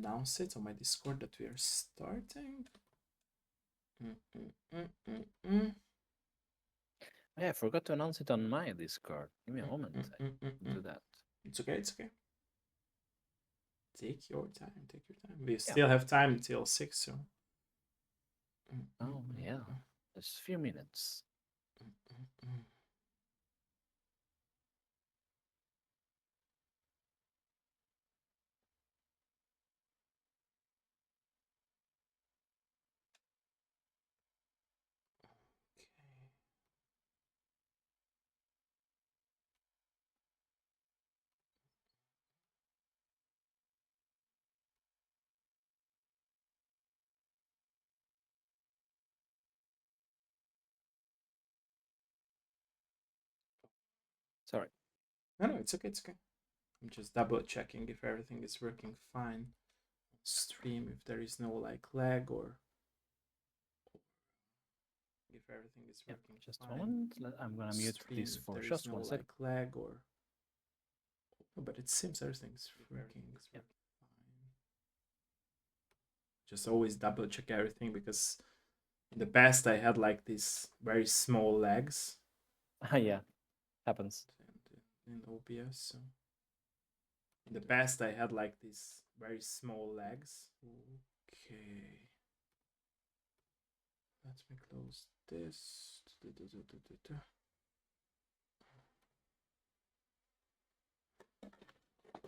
announce it on my Discord that we are starting. Yeah, I forgot to announce it on my Discord. Give me a moment. Do that. It's okay. It's okay. Take your time. Take your time. We still have time until 6, so. Oh yeah, just a few minutes. Sorry. No, it's okay. It's okay. I'm just double checking if everything is working fine on stream, if there is no like lag or if everything is working just fine. a moment. I'm gonna mute stream, this for there just is no 1 second. like lag or. Oh, but it seems everything's working fine. Just always double check everything because in the past I had like these very small lags. Yeah, happens. In OBS. So in the past I had like these very small lags. Okay. Let me close this.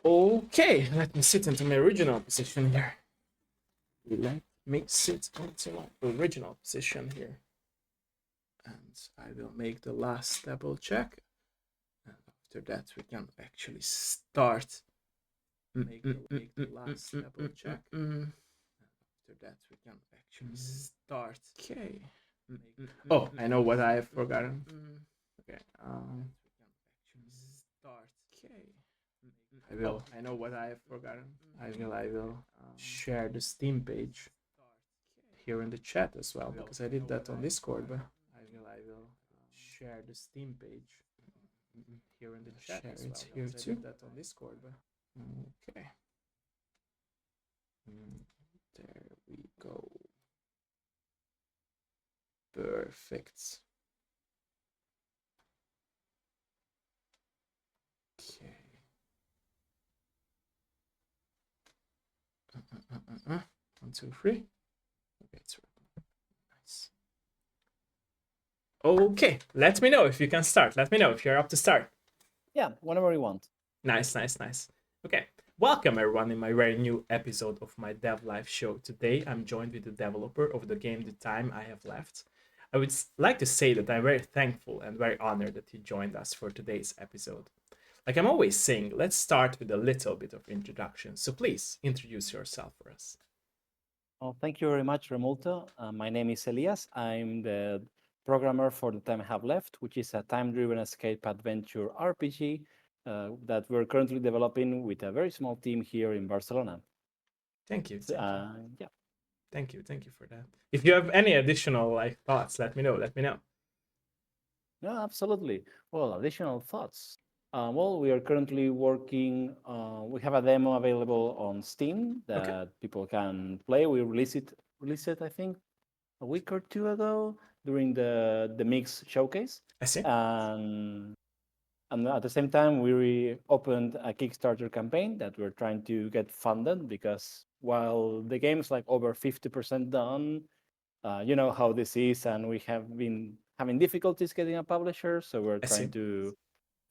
Okay, let me sit into my original position here. Let me sit into my original position here. And I will make the last double check. And after that, we can actually start. Make the last double check. After that, we can actually start. Okay. Oh, I know what I have forgotten. Okay. Start. Okay. I know what I have forgotten. I will share the Steam page here in the chat as well because I did that on Discord, but I will share the Steam page here in the chat. Share it here too. I did that on Discord, but okay. There we go. Perfect. Okay. 1, 2, 3. Okay, it's working. Nice. Okay, let me know if you can start. Let me know if you're up to start. Yeah, whenever you want. Nice. Okay, welcome everyone in my very new episode of my Dev Live show. Today I'm joined with the developer of the game The Time I Have Left. I would like to say that I'm very thankful and very honored that he joined us for today's episode. Like I'm always saying, let's start with a little bit of introduction. So please introduce yourself for us. Well, thank you very much, Remulto. My name is Elías. I'm the programmer for The Time I Have Left, which is a time-driven escape adventure RPG that we're currently developing with a very small team here in Barcelona. Thank you. Yeah. Thank you for that. If you have any additional thoughts, let me know. No, absolutely. Well, additional thoughts. Well, we are currently working. We have a demo available on Steam that people can play. We released it, I think, a week or two ago during the Mix showcase. I see. And at the same time, we opened a Kickstarter campaign that we're trying to get funded because while the game is like over 50% done, you know how this is, and we have been having difficulties getting a publisher, so we're trying to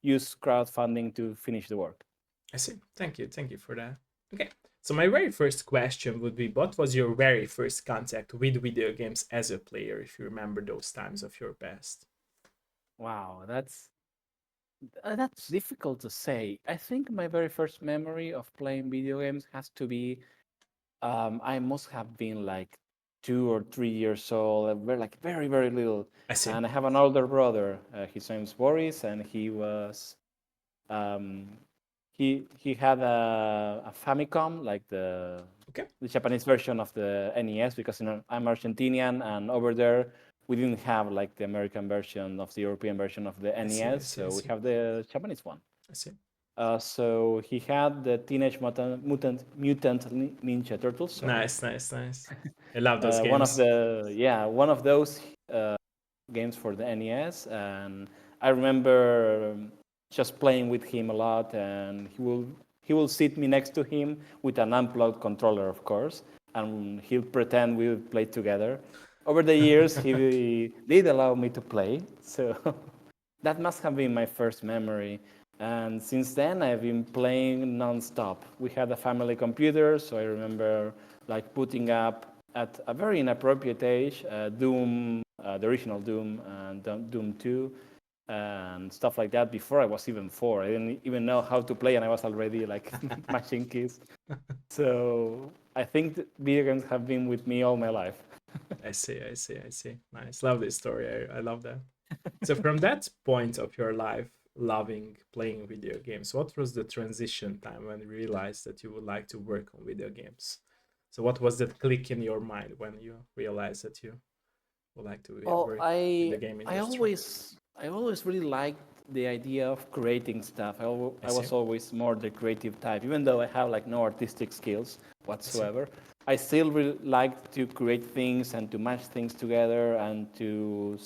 use crowdfunding to finish the work. I see. Thank you for that. Okay, so my very first question would be, what was your very first contact with video games as a player, if you remember those times of your past? Wow, that's difficult to say. I think my very first memory of playing video games has to be I must have been like 2 or 3 years old. We're like very, very little. I see. And I have an older brother. His name's Boris, and he was he had a Famicom, like the Japanese version of the NES, because I'm Argentinian, and over there we didn't have like the American version of the European version of the NES, so we have the Japanese one. I see. So he had the Teenage Mutant Ninja Turtles. Sorry, Nice, nice, nice. I love those games. one of those games for the NES, and I remember just playing with him a lot, and he will sit me next to him with an unplugged controller, of course, and he'll pretend we would play together. Over the years, he did allow me to play, so that must have been my first memory. And since then, I've been playing nonstop. We had a family computer, so I remember like putting up at a very inappropriate age Doom, the original Doom, and Doom 2, and stuff like that. Before I was even 4, I didn't even know how to play, and I was already like mashing keys. So I think video games have been with me all my life. I see, I see, I see. Nice. Love this story. I love that. So from that point of your life, loving playing video games, what was the transition time when you realized that you would like to work on video games? So what was that click in your mind when you realized that you would like to Well, work in I the game I industry? always I always really liked the idea of creating stuff. I I see, was always more the creative type, even though I have like no artistic skills I see, whatsoever. I still really like to create things and to match things together and to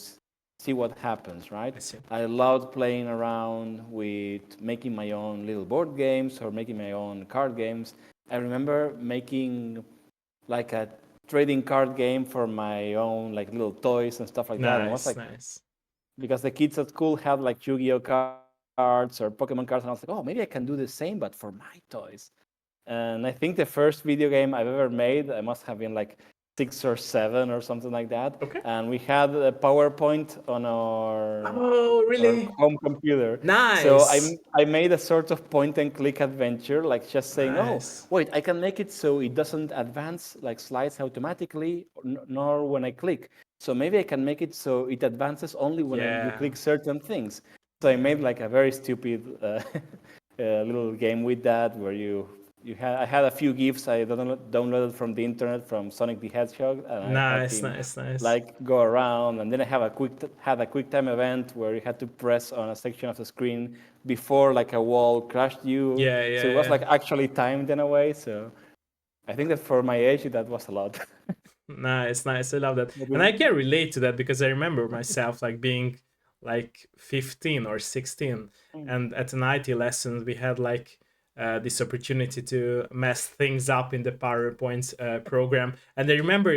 see what happens, right? I see. I loved playing around with making my own little board games or making my own card games. I remember making like a trading card game for my own like little toys and stuff like that. And it was Nice, like nice. because the kids at school had like Yu-Gi-Oh cards or Pokemon cards, and I was like, oh, maybe I can do the same, but for my toys. And I think the first video game I've ever made, I must have been like 6 or 7 or something like that. Okay. And we had a PowerPoint on Oh, our really? home computer. So Nice. I made a sort of point and click adventure, like just saying, oh, Nice. wait, I can make it so it doesn't advance like slides automatically, nor when I click. So maybe I can make it so it advances only when you Yeah. click certain things. So I Yeah. made like a very stupid little game with that, where I had a few gifs I downloaded from the internet from Sonic the Hedgehog, and I had Nice, him nice, nice. like go around, and then I have had a quick time event where you had to press on a section of the screen before like a wall crashed you. Yeah, So it yeah, was yeah. like actually timed in a way. So I think that for my age, that was a lot. Nice, nice. I love that. But And I can relate to that because I remember myself like being like 15 or 16, and at an IT lesson we had like this opportunity to mess things up in the PowerPoint program. And I remember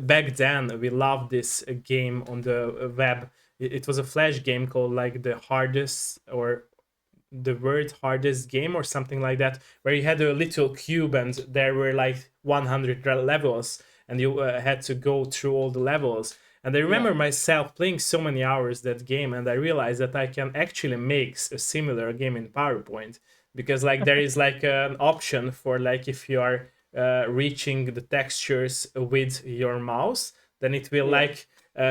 back then we loved this game on the web. It was a flash game called like the hardest or the word hardest game or something like that, where you had a little cube and there were like 100 levels, and you had to go through all the levels. And I yeah, remember myself playing so many hours that game, and I realized that I can actually make a similar game in PowerPoint, because like there is like an option for like if you are reaching the textures with your mouse, then it will yeah. like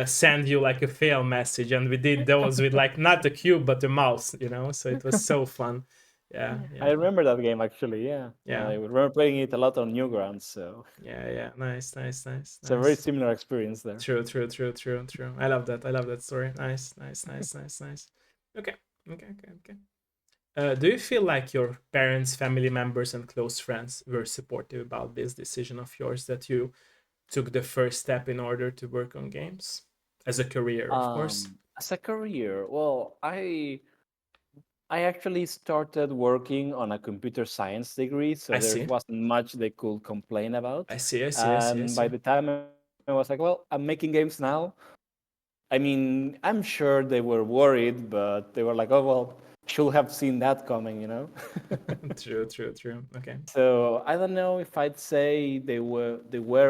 send you like a fail message, and we did those with like not the cube but the mouse, so it was so fun. Yeah, I yeah, remember that game actually. Yeah, yeah, I remember playing it a lot on Newgrounds. So yeah, yeah. Nice, nice, nice, it's a very nice. similar experience there. True, true, true, true, true. I love that. I love that story. Nice, nice, nice, nice, nice. Okay, okay, okay, okay. Do you feel like your parents, family members, and close friends were supportive about this decision of yours, that you took the first step in order to work on games as a career, of course? As a career, well, I actually started working on a computer science degree, I so there see. wasn't much they could complain about. I see. I see. I see. I And by see. the time I was like, well, I'm making games now. I mean, I'm sure they were worried, but they were like, oh, well, should have seen that coming. True. True. True. Okay. So I don't know if I'd say they were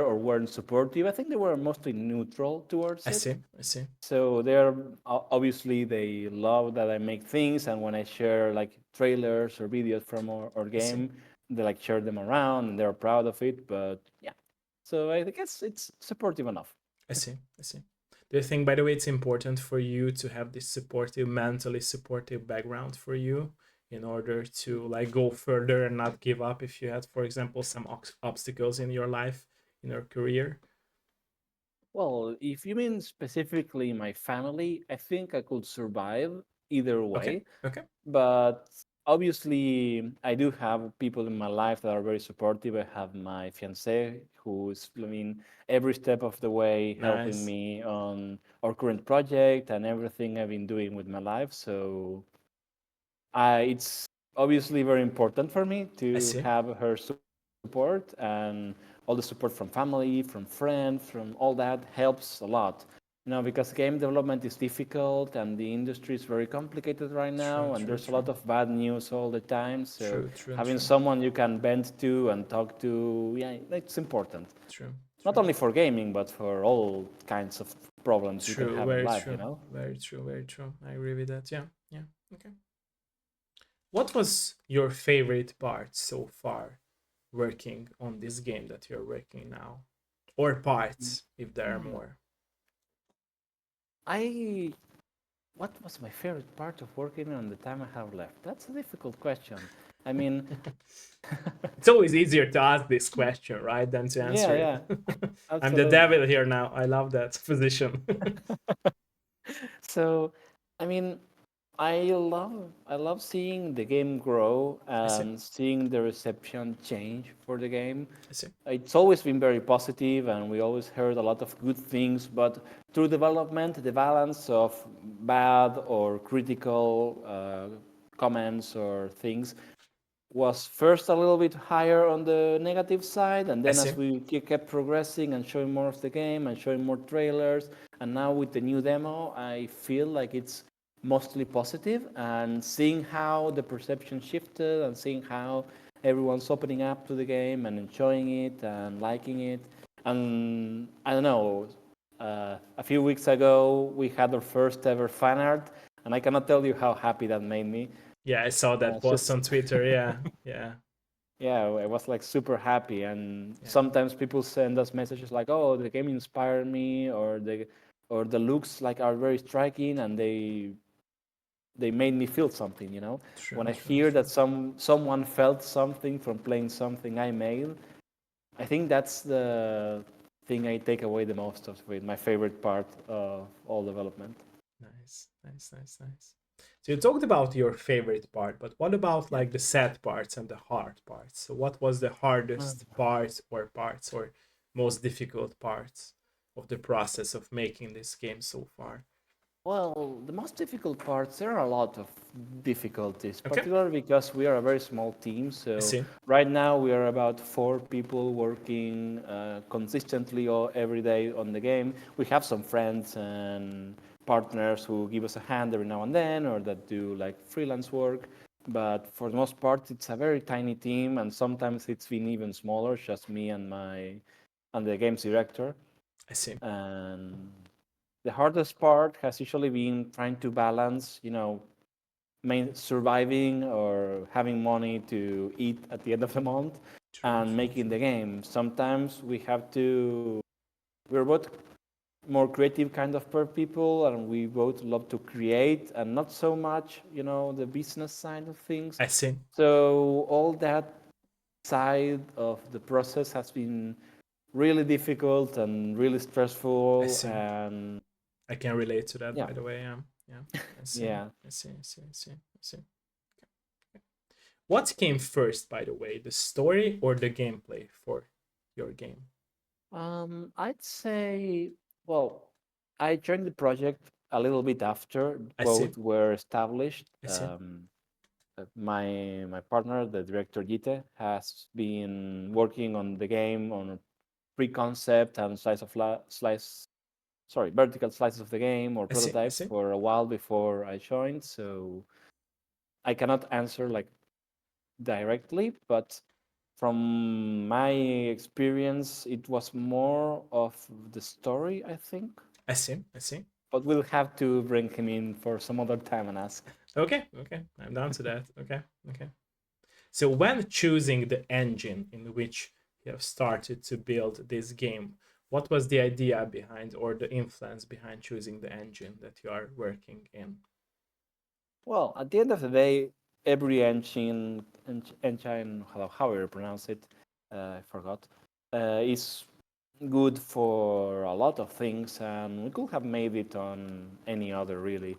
or weren't supportive. I think they were mostly neutral I towards it. see. I see. So they're obviously they love that I make things, and when I share like trailers or videos from our I see. game, they like share them around and they're proud of it. But yeah, so I guess it's supportive enough. I see. I see. Do you think, by the way, it's important for you to have this supportive, mentally supportive background for you in order to like go further and not give up if you had, for example, some obstacles in your life, in your career? Well, if you mean specifically my family, I think I could survive either Okay. way. Okay. But obviously, I do have people in my life that are very supportive. I have my fiance, who's, I mean, every step of the way helping Nice. me on our current project and everything I've been doing with my life. So it's obviously very important for me I to see. have her support, and all the support from family, from friends, from all that helps a lot. Because game development is difficult and the industry is very complicated right True, now, and true, there's a true. lot of bad news all the time. So True, true, having true. someone you can bend to and talk to, yeah, it's important. True, Not true. only for gaming, but for all kinds of problems you can True, have in very life, true. Very true, very true. I agree with that. Yeah, yeah. Okay. What was your favorite part so far working on this game that you're working now? Or parts, if there are more. I What was my favorite part of working on the time I have left? That's a difficult question. I mean, It's always easier to ask this question, right, than to yeah, answer yeah, it. I'm the absolutely. devil here now. I love that position. So, I mean, I love seeing the game grow I see. and seeing the reception change for the game. I see. It's always been very positive, and we always heard a lot of good things. But through development, the balance of bad or critical comments or things was first a little bit higher on the negative side, and I then see. as we kept progressing and showing more of the game and showing more trailers, and now with the new demo, I feel like it's mostly positive, and seeing how the perception shifted and seeing how everyone's opening up to the game and enjoying it and liking it. And I don't know, a few weeks ago we had our first ever fan art, and I cannot tell you how happy that made me. Yeah, I saw that It's post just on Twitter. Yeah, yeah, yeah, I was like super happy. And yeah. sometimes people send us messages like, "Oh, the game inspired me," or the looks like are very striking, and they made me feel something. True, When I true, hear that true. someone felt something from playing something I made, I think that's the thing I take away the most of it. My favorite part of all development. Nice, nice, nice, nice. So you talked about your favorite part, but what about Yeah. like the sad parts and the hard parts? So what was the hardest part or parts or most difficult parts of the process of making this game so far? Well, the most difficult parts, there are a lot of difficulties, Okay, particularly because we are a very small team. I So see. right now we are about 4 people working consistently every day on the game. We have some friends and partners who give us a hand every now and then or that do like freelance work. But for the most part, it's a very tiny team, and sometimes it's been even smaller, just me and the games director. I see. And the hardest part has usually been trying to balance, surviving or having money to eat at the end of the month True, and true, making true. the game. Sometimes we're both more creative kind of people, and we both love to create and not so much, the business side of things. I see. So all that side of the process has been really difficult and really I stressful, see. and I can relate to that, yeah, by the way. Yeah. I see. yeah. I see. I see. I see. I see. What came first, by the way, the story or the gameplay for your game? I'd say, well, I joined the project a little bit after I see. both were established. I see. My partner, the director Gite, has been working on the game on a pre-concept and vertical slices of the game or I see. I prototypes see. for a while before I joined. So I cannot answer like directly, but from my experience, it was more of the story, I think. I see. I see. But we'll have to bring him in for some other time and ask. Okay. Okay. I'm down to that. Okay. Okay. So when choosing the engine in which you have started to build this game, what was the idea behind or the influence behind choosing the engine that you are working in? Well, at the end of the day, every engine, however you pronounce it, I forgot, is good for a lot of things, and we could have made it on any other really.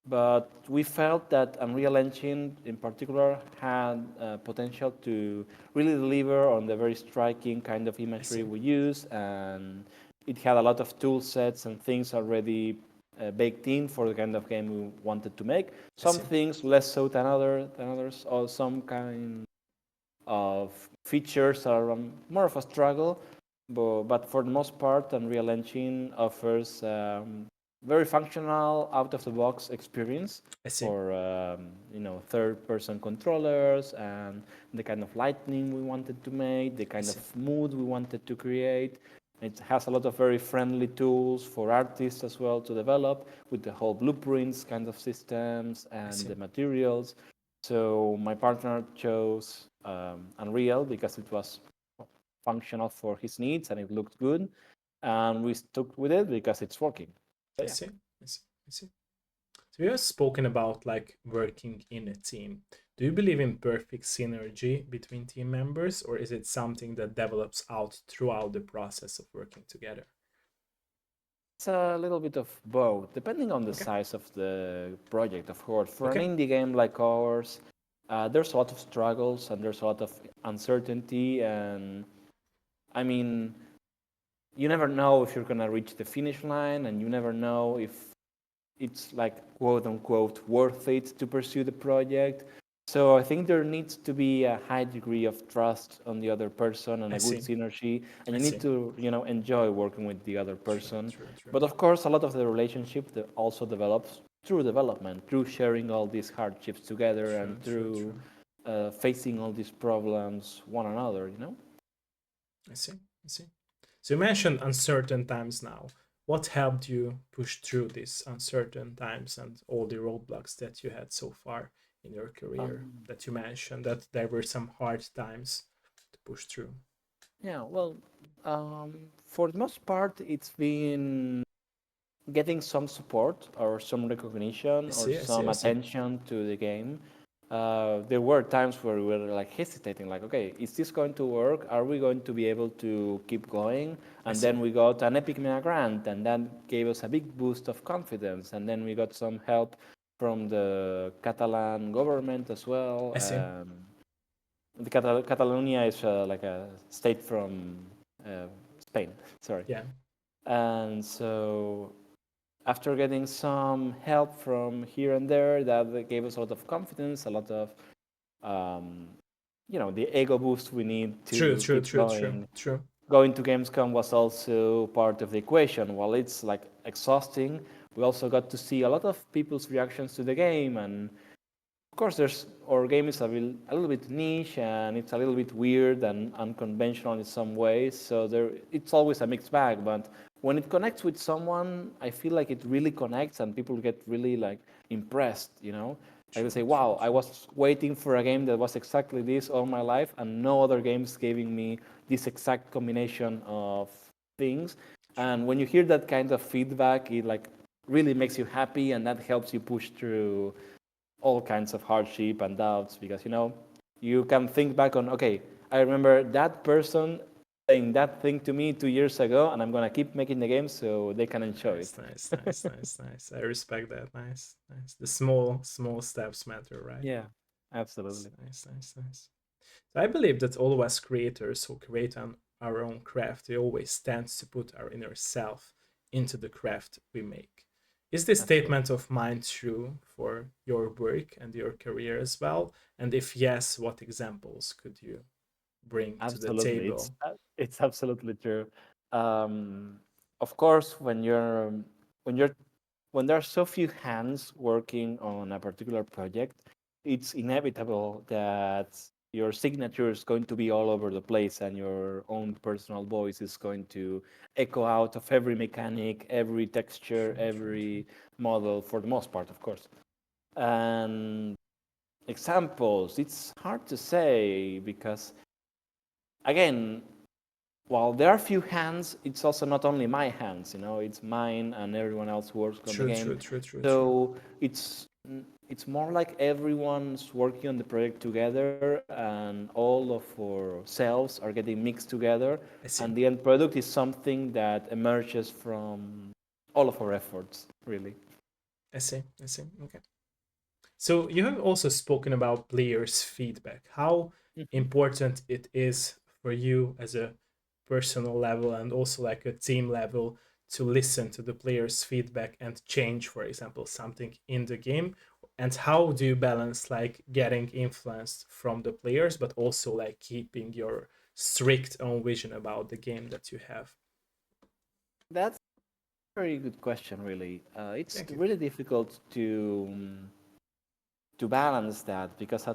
But we felt that Unreal Engine in particular had potential to really deliver on the very striking kind of I imagery see. we use, and it had a lot of tool sets and things already baked in for the kind of game we wanted to make. I Some see. things less so than others, or some kind of features are more of a struggle, but for the most part, Unreal Engine offers very functional, out-of-the-box experience I see. for third-person controllers and the kind of lighting we wanted to make, the I kind of see. mood we wanted to create. It has a lot of very friendly tools for artists as well to develop with the whole blueprints kind of systems I and see. the materials. So my partner chose Unreal because it was functional for his needs and it looked good, and we stuck with it because it's working. So I yeah, see. I see. I see. So we have spoken about like working in a team. Do you believe in perfect synergy between team members, or is it something that develops out throughout the process of working together? it's a little bit of both, depending on the Okay. size of the project. Of course, for an Okay. indie game like ours, there's a lot of struggles and there's a lot of uncertainty, and I mean, you never know if you're gonna reach the finish line, and you never know if it's like quote unquote worth it to pursue the project. So I think there needs to be a high degree of trust on the other person and I a good see. synergy, and I you need see. to enjoy working with the other True. person. True. True. But of course, a lot of the relationship that also develops through development, through sharing all these hardships together, True. and True. through True. facing all these problems one another. You know. I see. I see. So you mentioned uncertain times now. What helped you push through these uncertain times and all the roadblocks that you had so far in your career Um, that you mentioned that there were some hard times to push through? yeah. Well, for the most part, it's been getting some support or some I recognition or see, I see, some I see. attention to the game. There were times where we were like hesitating, like, okay, is this going to work? Are we going to be able to keep going? I And see, then we got an Epic Mega Grant, and that gave us a big boost of confidence. And then we got some help from the Catalan government as well. I see. The Catalonia is like a state from uh, Spain, sorry. Yeah, And so after getting some help from here and there, that gave us a lot of confidence, a lot of, um, the ego boost we need true, to true, keep true, true, going. true. Going to Gamescom was also part of the equation. While it's like exhausting, we also got to see a lot of people's reactions to the game, and of course, our game is a little bit niche and it's a little bit weird and unconventional in some ways. So it's always a mixed bag. But when it connects with someone, I feel like it really connects and people get really like impressed. Like they True, say, true, "Wow, I true. was waiting for a game that was exactly this all my life, and no other game's giving me this exact combination of things." True. And when you hear that kind of feedback, it like really makes you happy, and that helps you push through all kinds of hardship and doubts because you can think back on, okay, I remember that person saying that thing to me 2 years ago, and I'm gonna keep making the game so they can enjoy Nice, it. nice, nice, nice, nice. I respect that. Nice, nice. The small, small steps matter, right? Yeah, Nice, absolutely. nice, nice, nice. So I believe that all of us creators who create our own craft, we always tend to put our inner self into the craft we make. Is this Absolutely. statement of mine true for your work and your career as well? And if yes, what examples could you bring to the Absolutely. It's table? it's absolutely true. Um, of course, when you're when there are so few hands working on a particular project, it's inevitable that your signature is going to be all over the place and your own personal voice is going to echo out of every mechanic, every texture, True, true, true. every model, for the most part, of course. And examples, it's hard to say because, again, while there are few hands, it's also not only my hands. It's mine and everyone else who works on the True, game. true, true, true, true. So it's more like everyone's working on the project together, and all of our selves are getting mixed together, I see. and the end product is something that emerges from all of our efforts, really. I see. I see. Okay. So you have also spoken about players' feedback. How Mhm. important it is for you as a personal level and also like a team level to listen to the players' feedback and change, for example, something in the game. And how do you balance like getting influenced from the players, but also like keeping your strict own vision about the game that you have? That's a very good question, really. It's Thank you. really difficult to balance that because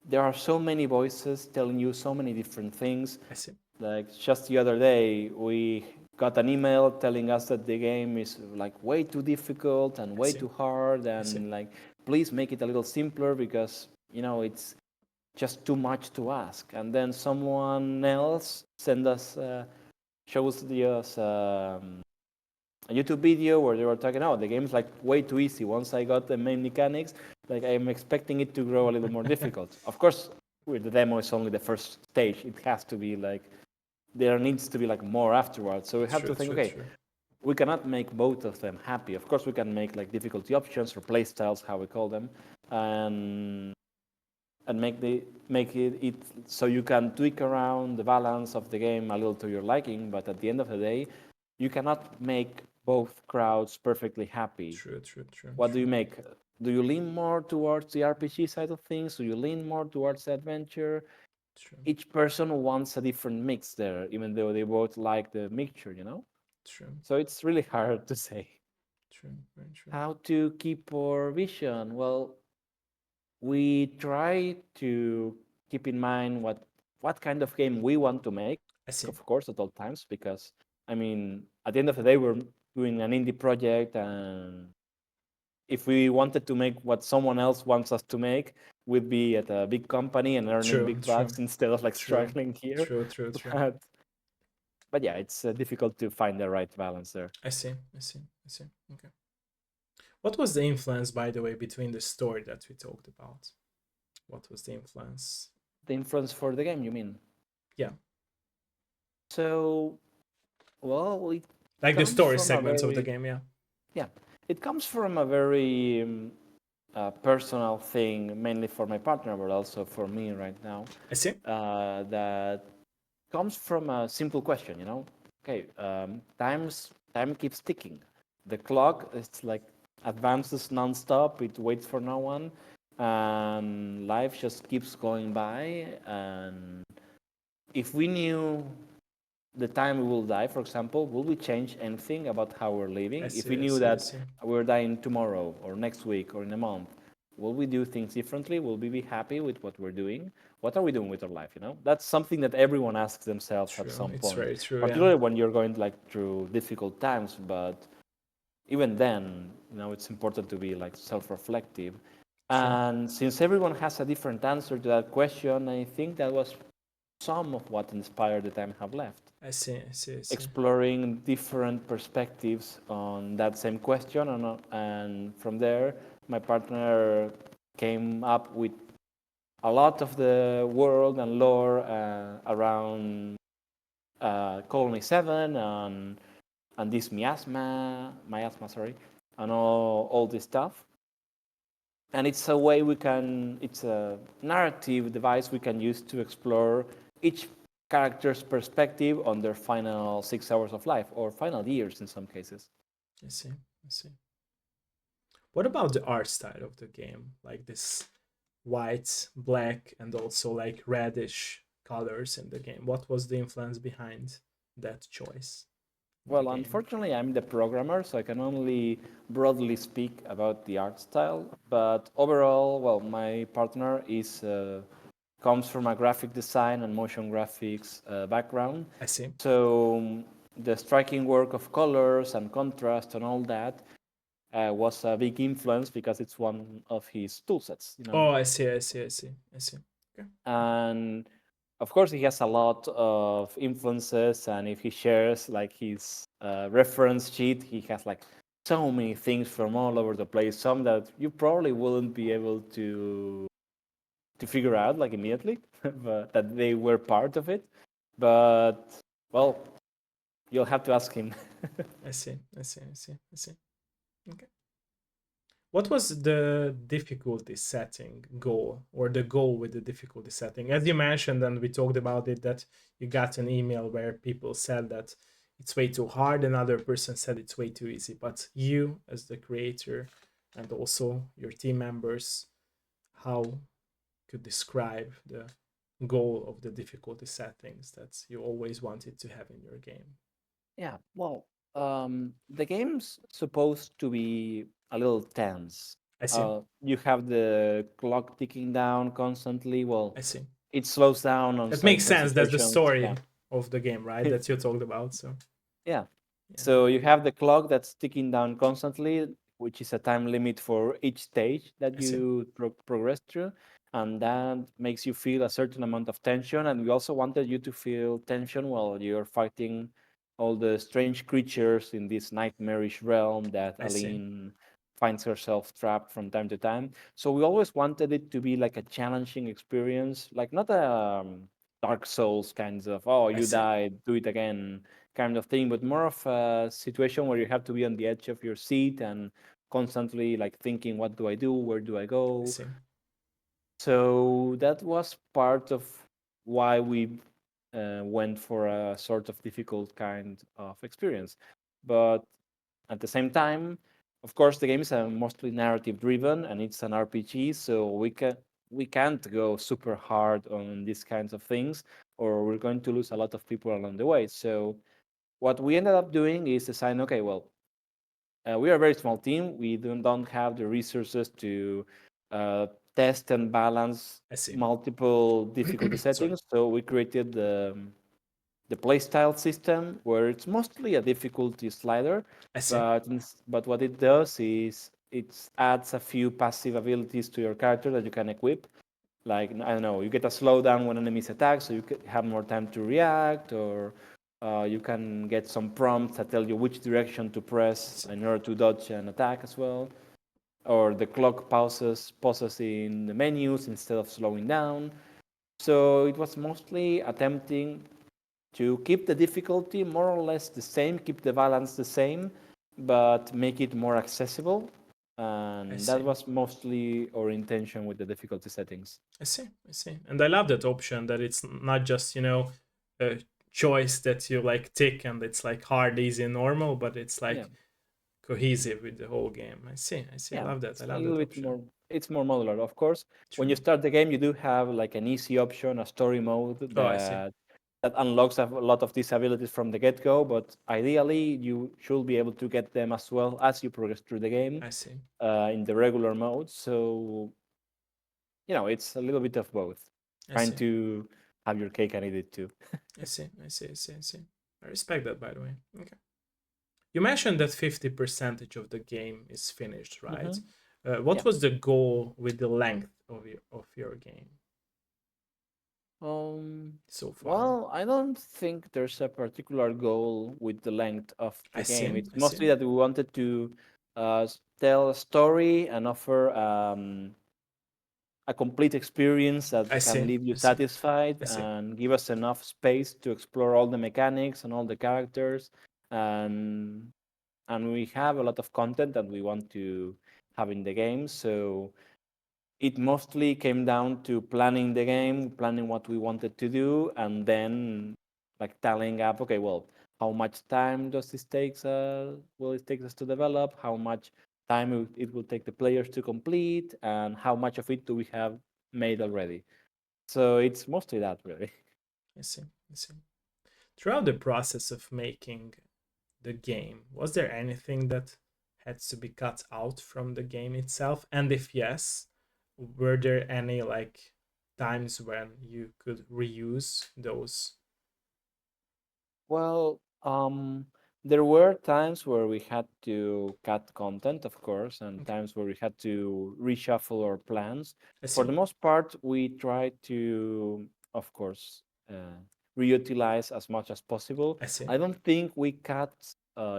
there are so many voices telling you so many different things. I see. Like just the other day, we got an email telling us that the game is like way too difficult and I way see. too hard, I see. and like please make it a little simpler because it's just too much to ask. And then someone else send us shows us a YouTube video where they were talking, oh, the game is like way too easy. Once I got the main mechanics, like I'm expecting it to grow a little more difficult. Of course, with the demo is only the first stage. It has to be like there needs to be like more afterwards. So we have True, to think, true, okay, true. we cannot make both of them happy. Of course, we can make like difficulty options or play styles, how we call them, and make it so you can tweak around the balance of the game a little to your liking. But at the end of the day, you cannot make both crowds perfectly happy. True, true, true, What do you true, make? Do you lean more towards the RPG side of things? Do you lean more towards the adventure? true, Each person wants a different mix there, even though they both like the mixture. true, So it's really hard to say. true, very true. How to keep our vision? Well, we try to keep in mind what kind of game we want to make, I see. of course, at all times, because I mean, at the end of the day, we're doing an indie project, and if we wanted to make what someone else wants us to make, we'd be at a big company and earning True, big true, bucks instead of like true, struggling here. true, true, true. But but yeah, it's difficult to find the right balance there. I see, I see, I see. Okay. What was the influence, by the way, between the story that we talked about? What was the influence? The influence for the game, you mean? Yeah, So, well, it like the comes story from a segments of the very game. Yeah, yeah, it comes from a very personal thing, mainly for my partner, but also for me right now. I see. That comes from a simple question. Okay, time keeps ticking. The clock is like advances nonstop. It waits for no one, and life just keeps going by. And if we knew the time we will die, for example, will we change anything about how we're I living? If we see. I knew see. I that see. we're dying tomorrow or next week or in a month, will we do things differently? Will we be happy with what we're doing? What are we doing with our life? That's something that everyone asks themselves at True. some It's point, very true. Yeah. particularly when you're going like through difficult times. But even then, it's important to be like self-reflective. True. And since everyone has a different answer to that question, I think that was some of what inspired the time I have left, I see. I see. I see. exploring different perspectives on that same question, and from there my partner came up with a lot of the world and lore around Colony 7 and this miasma, sorry, and all this stuff. And it's a way it's a narrative device we can use to explore each character's perspective on their final 6 hours of life or final years in some cases. I see. I see. What about the art style of the game? Like this white, black, and also like reddish colors in the game. What was the influence behind that choice in the Well, game? unfortunately, I'm the programmer, so I can only broadly speak about the art style. But overall, well, my partner is comes from a graphic design and motion graphics background. I see. So the striking work of colors and contrast and all that was a big influence because it's one of his tool sets. Oh, I see. I see. I see. I see. Okay. And of course, he has a lot of influences, and if he shares like his reference sheet, he has like so many things from all over the place. Some that you probably wouldn't be able to figure out like immediately, but that they were part of it. But well, you'll have to ask him. I see. I see. I see. I see. Okay. What was the difficulty setting goal, or the goal with the difficulty setting? As you mentioned, and we talked about it, that you got an email where people said that it's way too hard, another person said it's way too easy. But you, as the creator, and also your team members, how could describe the goal of the difficulty settings that you always wanted to have in your game? Yeah, well, the game's supposed to be a little tense. I see. You have the clock ticking down constantly. Well, I see. it slows down on That makes certain sense. That's the situations. story Yeah. of the game, right? That you talked about. So Yeah. yeah, So you have the clock that's ticking down constantly, which is a time limit for each stage that I see. you progress through. And that makes you feel a certain amount of tension. And we also wanted you to feel tension while you're fighting all the strange creatures in this nightmarish realm that I see. Aline finds herself trapped from time to time. So we always wanted it to be like a challenging experience, like not a Dark Souls kinds of, oh, I you see. died, do it again kind of thing, but more of a situation where you have to be on the edge of your seat and constantly like thinking, what do I do? Where do I I go? see. So that was part of why we went for a sort of difficult kind of experience. But at the same time, of course, the game is mostly narrative driven and it's an RPG, so we can't go super hard on these kinds of things, or we're going to lose a lot of people along the way. So what we ended up doing is deciding, okay, well, we are a very small team. We don't have the resources to uh, test and balance I see. multiple difficulty Sorry. settings. So we created the playstyle system where it's mostly a difficulty slider, I see. but what it does is it adds a few passive abilities to your character that you can equip. Like, I don't know, you get a slowdown when enemies attack, so you have more time to react, or you can get some prompts that tell you which direction to I press see. in order to dodge an attack as well. Or the clock pauses in the menus instead of slowing down. So it was mostly attempting to keep the difficulty more or less the same, keep the balance the same, but make it more accessible. I And that see. was mostly our intention with the difficulty settings. I see. I see. And I love that option that it's not just, a choice that you like tick and it's like hard, easy, normal, but it's Yeah. like cohesive with the whole game. I see. I see. I Yeah, love that. I it's a love little that bit option. more. It's more modular, of course. When you True. start the game, you do have like an easy option, a story mode Oh, I see. that unlocks a lot of these abilities from the get-go. But ideally, you should be able to get them as well as you progress through the game I see. in the regular mode. So it's a little bit of both, I trying see. to have your cake and eat it too. I see. I see. I see. I see. I respect that, by the way. Okay. You mentioned that 50% of the game is finished, right? Hmm. What Yeah. was the goal with the length of your game Um, so far? well, I don't think there's a particular goal with the length of I the game. see. It's I see. mostly that we wanted to tell a story and offer a complete experience that I can see. leave you I see. satisfied I see. and give us enough space to explore all the mechanics and all the characters. And and we have a lot of content that we want to have in the game. So it mostly came down to planning the game, planning what we wanted to do, and then like tallying up, okay, well, how much time does this takes will it take us to develop? How much time it will take the players to complete, and how much of it do we have made already? So it's mostly that, really. I see. I see. Throughout the process of making the game, was there anything that had to be cut out from the game itself? And if yes, were there any like times when you could reuse those? Well, there were times where we had to cut content, of course, and Okay. times where we had to reshuffle our plans. I For see. the most part, we tried to, of course, uh, reutilize as much as possible. I see. I don't think we cut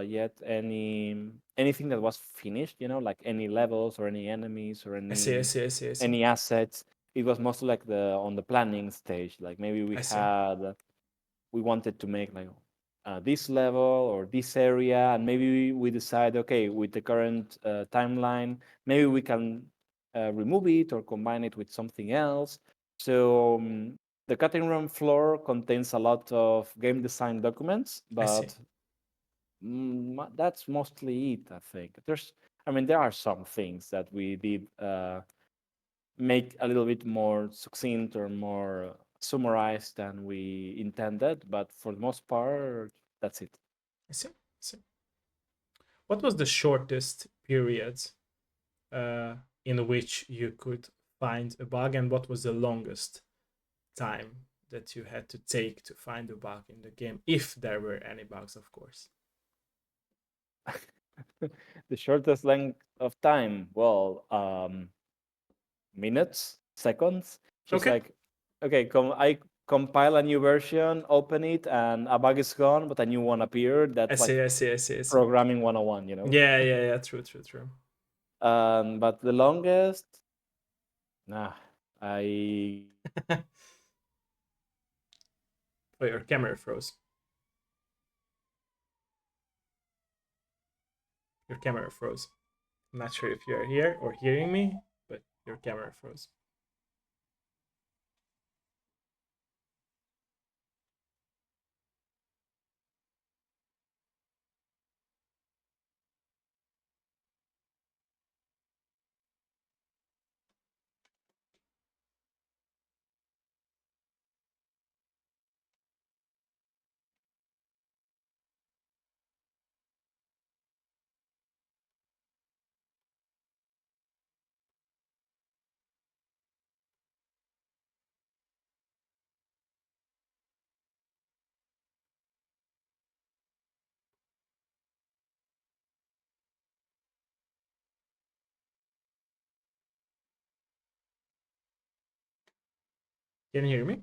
yet anything that was finished, like any levels or any enemies or I see. I see. I see. I see. any assets. It was mostly like the on the planning stage. Like maybe I see. we wanted to make like this level or this area, and maybe we decide, okay, with the current timeline, maybe we can remove it or combine it with something else. So the cutting room floor contains a lot of game design documents, I see. but that's mostly it. I think I mean, there are some things that we did make a little bit more succinct or more summarized than we intended, but for the most part, that's it. I see. I see. What was the shortest period uh, in which you could find a bug, and what was the longest time that you had to take to find a bug in the game, if there were any bugs, of course? The shortest length of time, well, minutes, seconds. Just Okay. like, okay, I compile a new version, open it, and a bug is gone, but a new one appeared. I That's like see. I see. I see. I see. programming 101, you know? Yeah. Yeah. Yeah. True. True. True. But the longest, nah, I Oh, your camera froze. Your camera froze. I'm not sure if you're here or hearing me, but your camera froze. Can you hear me?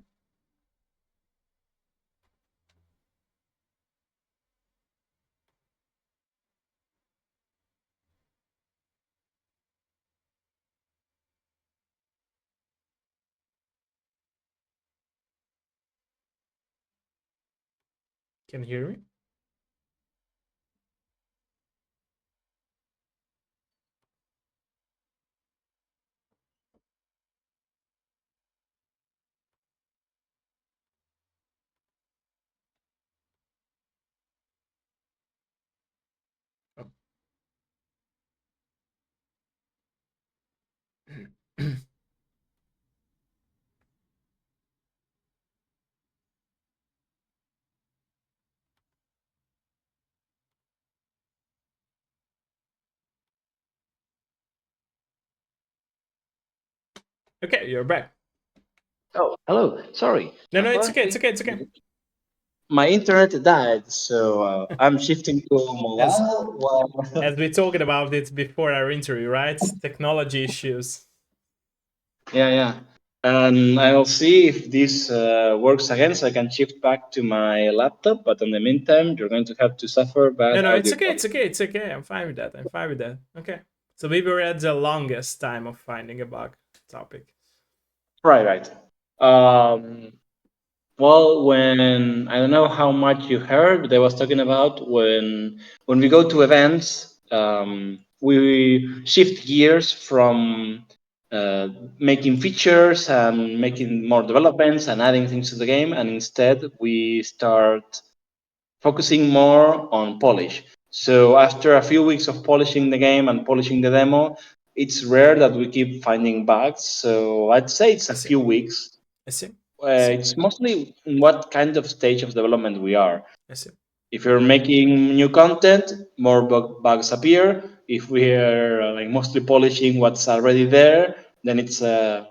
Can you hear me? Oh. Okay, you're back. Oh, hello. Sorry. No, no, it's okay. It's okay. It's okay. My internet died, so I'm shifting to As mobile. Well, as we talked about it before our interview, right? Technology issues. yeah, yeah. And I'll see if this works again, so I can shift back to my laptop. But in the meantime, you're going to have to suffer No, bad no, it's audio okay. quality. It's okay. It's okay. I'm fine with that. I'm fine with that. Okay. So we were at the longest time of finding a bug topic. Right, right. Um, well, when I don't know how much you heard, but I was talking about when we go to events, we shift gears from making features and making more developments and adding things to the game, and instead we start focusing more on polish. So after a few weeks of polishing the game and polishing the demo, it's rare that we keep finding bugs. So I'd say it's I a see. few weeks. I see. I see. It's mostly in what kind of stage of development we are. I see. If you're making new content, more bugs appear. If we're like mostly polishing what's already there, then it's a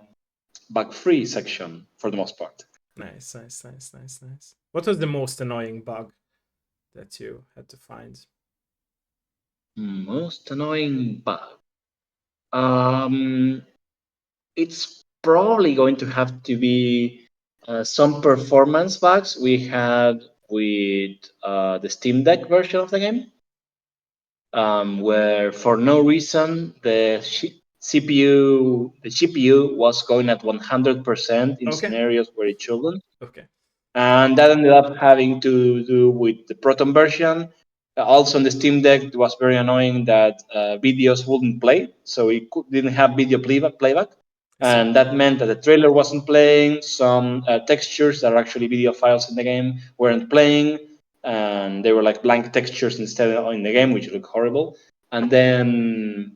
bug-free section for the most part. Nice, nice, nice, nice, nice. What was the most annoying bug that you had to find? Most annoying bug. Um, it's probably going to have to be some performance bugs we had with the Steam Deck version of the game. Where for no reason the GPU was going at 100% in Okay. scenarios where it shouldn't, Okay. and that ended up having to do with the Proton version. Also on the Steam Deck, it was very annoying that videos wouldn't play, so it didn't have video playback, I see. and that meant that the trailer wasn't playing. Some textures that are actually video files in the game weren't playing, and they were like blank textures instead in the game, which look horrible. And then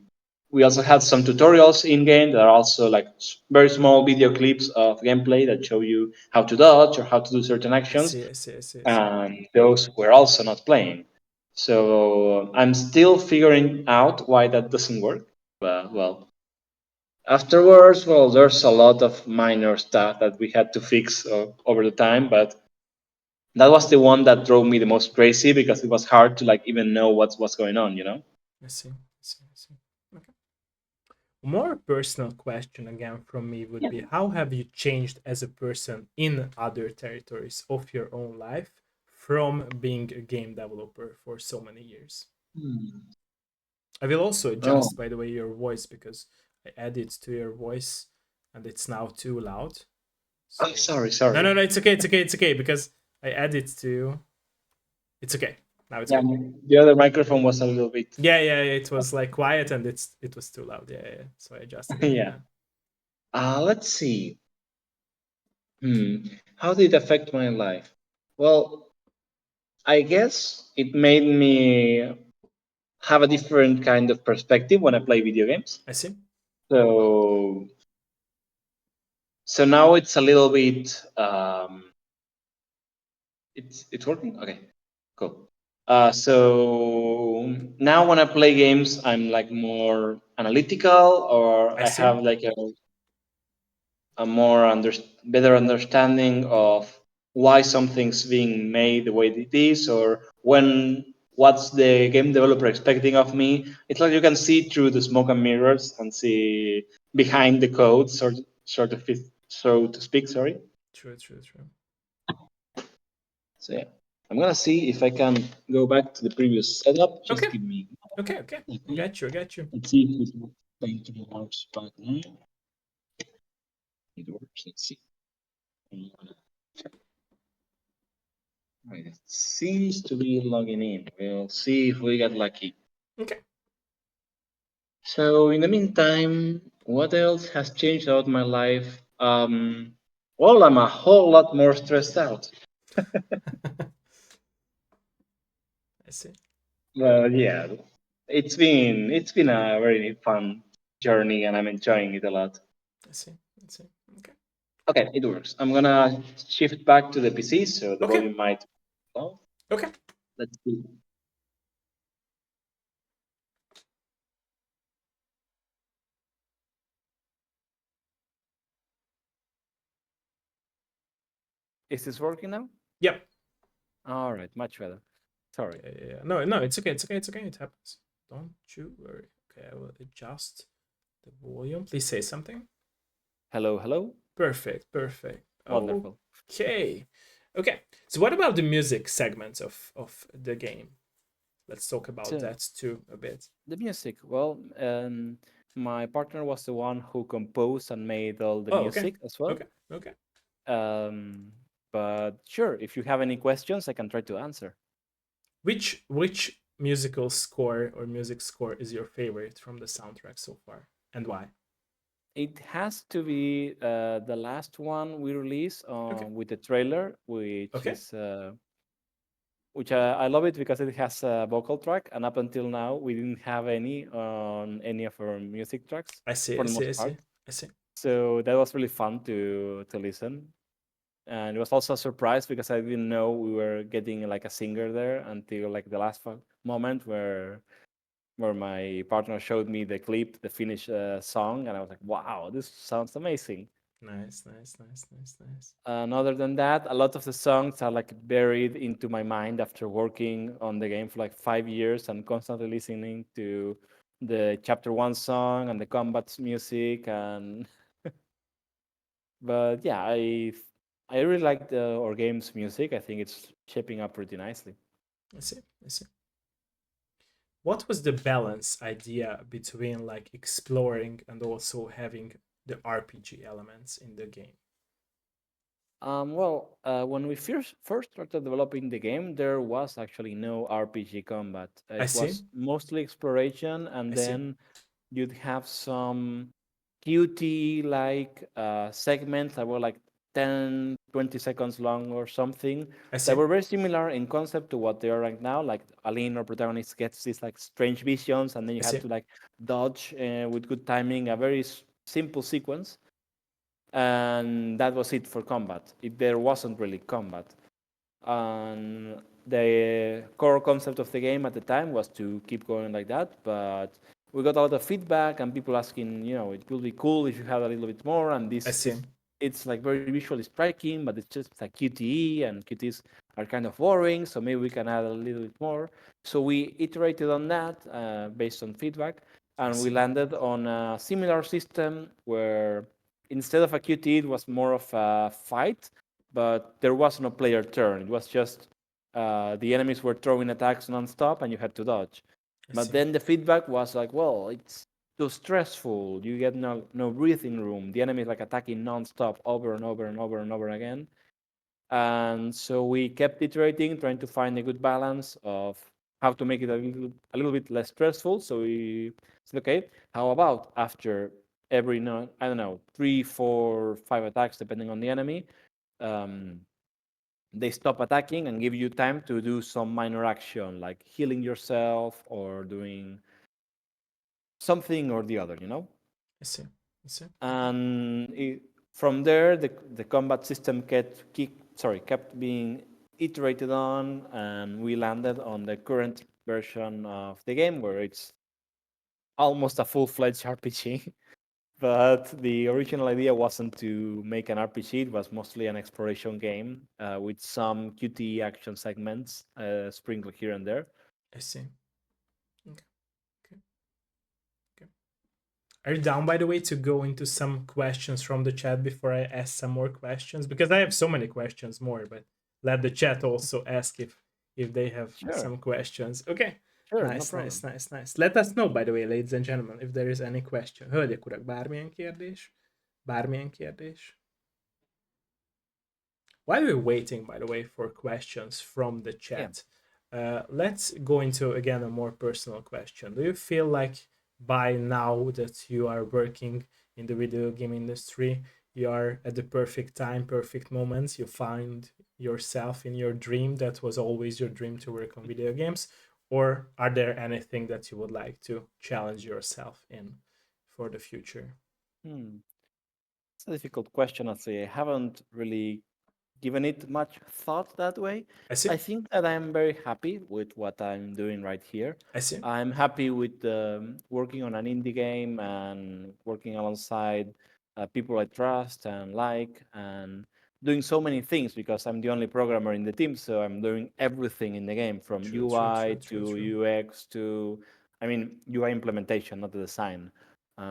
we also had some tutorials in game that are also like very small video clips of gameplay that show you how to dodge or how to do certain I actions, see. I see. I see. I see. and those were also not playing. So I'm still figuring out why that doesn't work. But well, afterwards, well, there's a lot of minor stuff that we had to fix over the time, but that was the one that drove me the most crazy because it was hard to like even know what's going on, you know? I see. I see. I see. Okay. More personal question again from me would be: how have you changed as a person in other territories of your own life from being a game developer for so many years? Hmm. I will also Oh, adjust, by the way, your voice because I added to your voice and it's now too loud. oh, So sorry, no, sorry. no, no, it's okay, it's okay, it's okay because I added to. It's okay. Now it's Yeah, good. the other microphone was a little bit. Yeah, yeah, it was like quiet and it was too loud. Yeah, yeah. So I adjusted it Yeah. again. Let's see. How did it affect my life? Well, I guess it made me have a different kind of perspective when I play video games. I see. So, so now it's a little bit. It's working. Okay, cool. So now when I play games, I'm like more analytical, or I I see. have like a more better understanding of why something's being made the way it is, or when what's the game developer expecting of me. It's like you can see through the smoke and mirrors and see behind the code, so to speak. Sorry. True, true, true. So yeah, I'm gonna see if I can go back to the previous setup. Just Okay, give me. okay, okay. I got you, I got you. Let's see if it's going to work back now. It works. Let's see. Right, it seems to be logging in. We'll see if we get lucky. Okay. So in the meantime, what else has changed about my life? Well, I'm a whole lot more stressed out. I see. Yeah, it's been a very fun journey, and I'm enjoying it a lot. I see. I see. Okay. Okay, it works. I'm gonna shift back to the PC, so the Okay. volume might. Oh, Okay. let's see. Is this working now? Yep. All right, much better. Sorry. Yeah, yeah, yeah. No, no, it's okay. It's okay. It's okay. It happens. Don't you worry. Okay, I will adjust the volume. Please say something. Hello, hello. Perfect. Perfect. Wonderful. Okay. Okay. So what about the music segments of the game? Let's talk about So that too a bit. the music, well, my partner was the one who composed and made all the Oh, okay. music as well. Okay. Okay. Um, but sure, if you have any questions, I can try to answer. Which musical score or music score is your favorite from the soundtrack so far, and why? It has to be the last one we released Okay. with the trailer, Okay. which I love it because it has a vocal track, and up until now we didn't have any on any of our music tracks I see. for I the see. I most see. part. I see. So that was really fun to listen, and it was also a surprise because I didn't know we were getting like a singer there until like the last moment where my partner showed me the clip, the finished song, and I was like, "Wow, this sounds amazing." Nice. Nice. Nice. Nice. Nice. And other than that, a lot of the songs are like buried into my mind after working on the game for like 5 years and constantly listening to the chapter one song and the combat music. And but yeah, I really like the our game's music. I think it's shaping up pretty nicely. I see. I see. What was the balance idea between like exploring and also having the RPG elements in the game? When we first started developing the game, there was actually no RPG combat. I It see. was mostly exploration, I and see. then you'd have some QT like segments that were like 10, 20 seconds long or something I that see. were very similar in concept to what they are right now. Like Aline, our protagonist, gets these like strange visions, and then you I have see. to like dodge with good timing, a very simple sequence. And that was it for combat. There wasn't really combat. And the core concept of the game at the time was to keep going like that, but we got a lot of feedback and people asking, it would be cool if you had a little bit more. And I see. it's like very visually striking, but it's just like QTE, and QTEs are kind of boring, so maybe we can add a little bit more. So we iterated on that based on feedback, I and we see. landed on a similar system where instead of a QTE, it was more of a fight, but there was no player turn. It was just the enemies were throwing attacks nonstop, and you had to dodge. I But see. then the feedback was like, well, it's too stressful. You get no breathing room. The enemy is like attacking nonstop over and over and over and over again. And so we kept iterating, trying to find a good balance of how to make it a little bit less stressful. So we said, okay, how about after every, no, I don't know, 3, 4, 5 attacks, depending on the enemy, um, they stop attacking and give you time to do some minor action like healing yourself or doing something or the other. I see. I see. And from there the combat system kept being iterated on, and we landed on the current version of the game where it's almost a full-fledged RPG. But the original idea wasn't to make an RPG. It was mostly an exploration game with some QTE action segments sprinkled here and there. I see. Okay. Okay. Okay. Are you down, by the way, to go into some questions from the chat before I ask some more questions? Because I have so many questions more, but let the chat also ask if they have Sure, some questions. Okay. sure, no Nice, nice, problem. nice, nice. Let us know, by the way, ladies and gentlemen, if there is any question. Hölgyek, urak, bármilyen kérdés? Bármilyen kérdés? While we're waiting, by the way, for questions from the Yeah. chat, let's go into again a more personal question. Do you feel like by now that you are working in the video game industry, you are at the perfect time, perfect moments, you find yourself in your dream that was always your dream to work on video games? Or are there anything that you would like to challenge yourself in for the future? Hmm. It's a difficult question. I haven't really given it much thought that way. I see. I think that I'm very happy with what I'm doing right here. I see. I'm happy with working on an indie game and working alongside people I trust and like, and doing so many things because I'm the only programmer in the team. So I'm doing everything in the game from True, true, true, UI true, to true. UX to, I mean, UI implementation, not the design.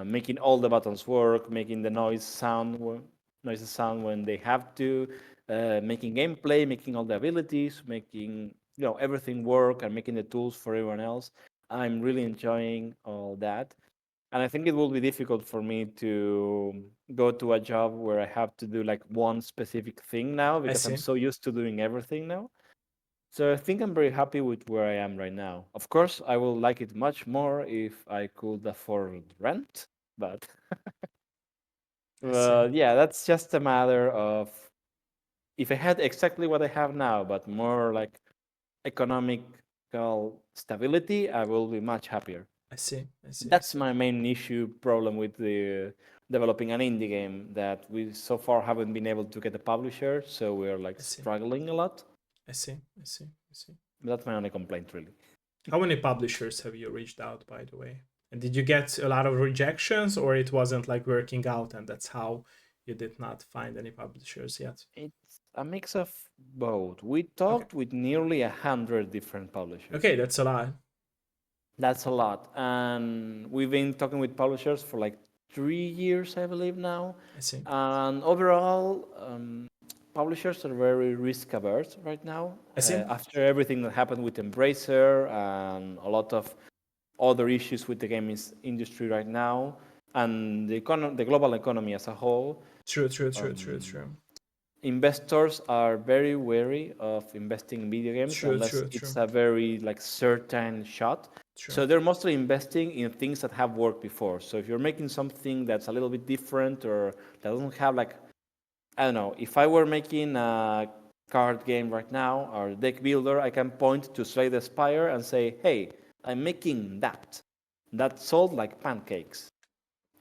Making all the buttons work, making the noises sound when they have to, making gameplay, making all the abilities, making everything work, and making the tools for everyone else. I'm really enjoying all that, and I think it will be difficult for me to go to a job where I have to do like one specific thing now I because I'm see. so used to doing everything now. So I think I'm very happy with where I am right now. Of course, I will like it much more if I could afford rent, but I see. yeah, that's just a matter of if I had exactly what I have now, but more like economical stability, I will be much happier. I see. I see. I That's see. my main issue problem with the developing an indie game, that we so far haven't been able to get a publisher, so we're like I see. struggling a lot. I see. I see. I see. That's my only complaint, really. How many publishers have you reached out, by the way? And did you get a lot of rejections, or it wasn't like working out, and that's how you did not find any publishers yet? It's a mix of both. We Okay. talked with nearly 100 different publishers. Okay, that's a lot. That's a lot. And we've been talking with publishers for like 3 years, I believe now. I see. And overall, publishers are very risk averse right now. I see. After everything that happened with Embracer and a lot of other issues with the gaming industry right now, and the global economy as a whole, True. True. True. True. um, True. investors are very wary of investing in video games True, unless true, true, it's a very like certain shot. true. So they're mostly investing in things that have worked before. So if you're making something that's a little bit different or that doesn't have like, I don't know, if I were making a card game right now or deck builder, I can point to Slay the Spire and say, hey, I'm making that. That sold like pancakes.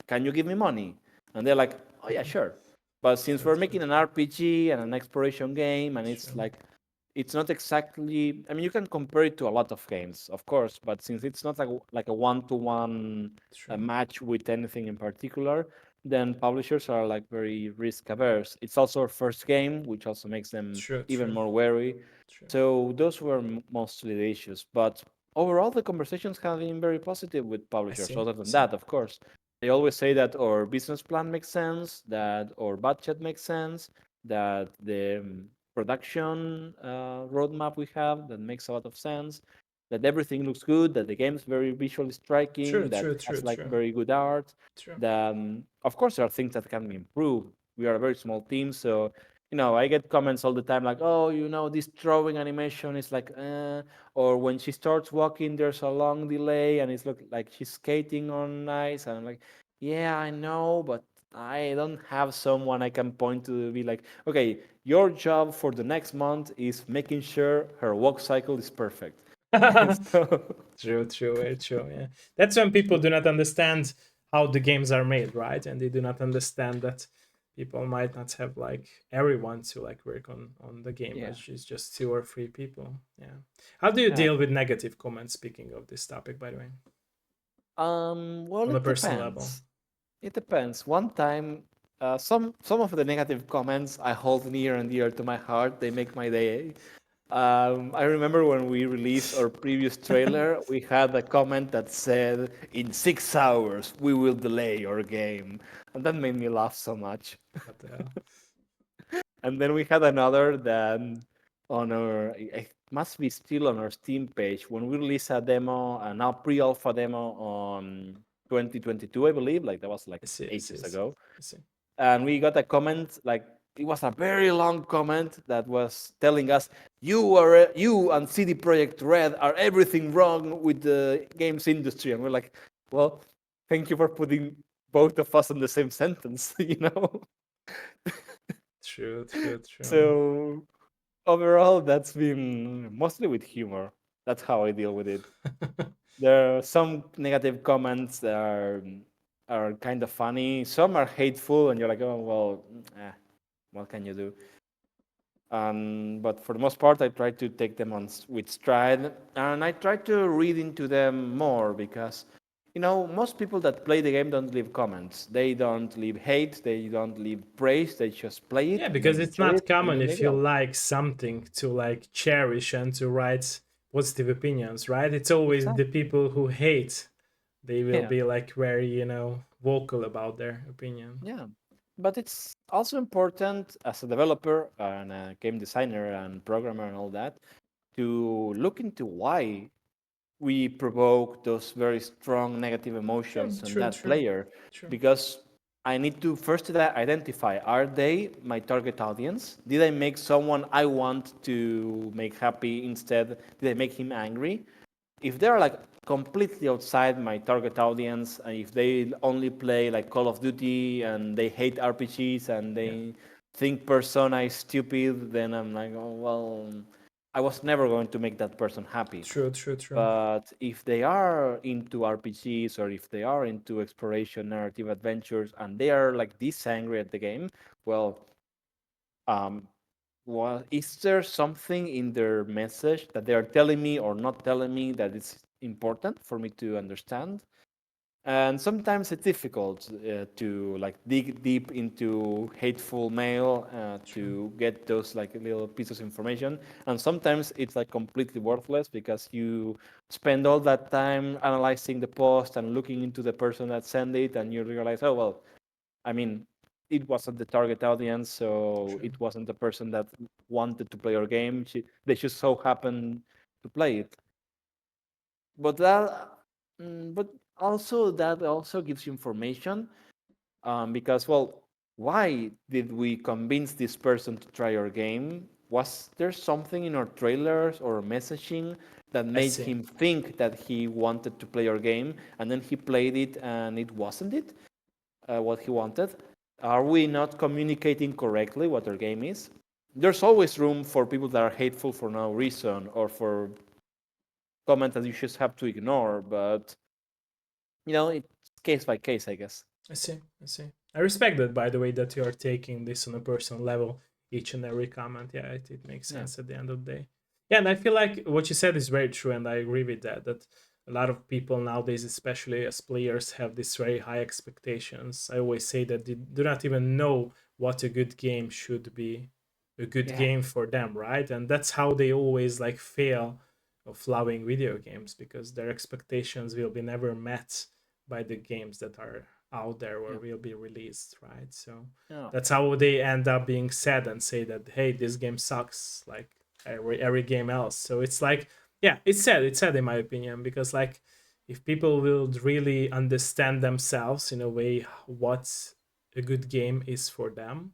Can you give me money? And they're like, oh yeah, sure. But since True, we're true, making an RPG and an exploration game, and it's true, like, it's not exactly. I mean, you can compare it to a lot of games, of course, but since it's not like a one-to-one true, match with anything in particular, then publishers are like very risk averse. It's also our first game, which also makes them true, even true, more wary. true. So those were mostly the issues. But overall, the conversations have been very positive with I publishers. see, Other I than see. that, of course, they always say that our business plan makes sense, that our budget makes sense, that the production roadmap we have that makes a lot of sense, that everything looks good, that the game is very visually True, striking, that true, true, has like true, very good art. true. That of course there are things that can be improved. We are a very small team, so I get comments all the time like, oh, this throwing animation is like, or when she starts walking, there's a long delay and it's look like she's skating on ice, and I'm like, yeah, I know, but I don't have someone I can point to be like, okay, your job for the next month is making sure her walk cycle is perfect. So, True, true, very true. Yeah, that's when people do not understand how the games are made, right? And they do not understand that people might not have like everyone to like work on the game, yeah. which is just two or three people. Yeah. How do you Yeah. deal with negative comments? Speaking of this topic, by the way, Well, on a it personal level. depends. It depends. One time, some of the negative comments I hold near and dear to my heart. They make my day. I remember when we released our previous trailer, we had a comment that said, "In 6 hours, we will delay your game," and that made me laugh so much. What the hell? And then we had another that on our, it must be still on our Steam page, when we released a demo, a now pre-alpha demo on 2022, I believe, like that was like I see, I see, I ages see. ago. I see. And we got a comment like it was a very long comment that was telling us you and CD Projekt Red are everything wrong with the games industry, and we're like, well, thank you for putting both of us in the same sentence, True, true, true. So overall, that's been mostly with humor. That's how I deal with it. There are some negative comments that are kind of funny. Some are hateful, and you're like, oh well, what can you do? But for the most part, I try to take them on with stride, and I try to read into them more because, most people that play the game don't leave comments. They don't leave hate. They don't leave praise. They just play Yeah, it and they because it's enjoy not it, and common then they if you go. like something to like cherish and to write positive opinions, right? It's always the Exactly. people who hate. They will Yeah. be like very, vocal about their opinion. Yeah. But it's also important as a developer and a game designer and programmer and all that to look into why we provoke those very strong negative True, emotions in true, that true, player, true. because I need to first identify, are they my target audience? Did I make someone I want to make happy instead? Did I make him angry? If they're like completely outside my target audience, and if they only play like Call of Duty and they hate RPGs and Yeah, they think Persona is stupid, then I'm like, oh well, I was never going to make that person happy. true, true, true, But if they are into RPGs or if they are into exploration, narrative adventures, and they are like this angry at the game, well, um, is there something in their message that they are telling me or not telling me that is important for me to understand? And sometimes it's difficult to like dig deep into hateful mail true, to get those like little pieces of information, and sometimes it's like completely worthless because you spend all that time analyzing the post and looking into the person that sent it, and you realize, oh well, I mean, it wasn't the target audience, so true. it wasn't the person that wanted to play our game. They just so happened to play it. But but also that also gives you information, because well, why did we convince this person to try our game? Was there something in our trailers or messaging that I made see. him think that he wanted to play our game, and then he played it and it wasn't it what he wanted? Are we not communicating correctly what our game is? There's always room for people that are hateful for no reason or for comments that you just have to ignore, but it's case by case, I guess. I see. I see. I respect that, by the way, that you are taking this on a personal level, each and every comment. Yeah, it makes Yeah. sense at the end of the day. Yeah, and I feel like what you said is very true, and I agree with that. That a lot of people nowadays, especially as players, have these very high expectations. I always say that they do not even know what a good game should be, a good Yeah. game for them, right? And that's how they always like fail of loving video games, because their expectations will be never met by the games that are out there or Yeah. will be released, right? So Yeah. that's how they end up being sad and say that, hey, this game sucks like every game else. So it's like, yeah, it's sad in my opinion, because like if people will really understand themselves in a way what a good game is for them,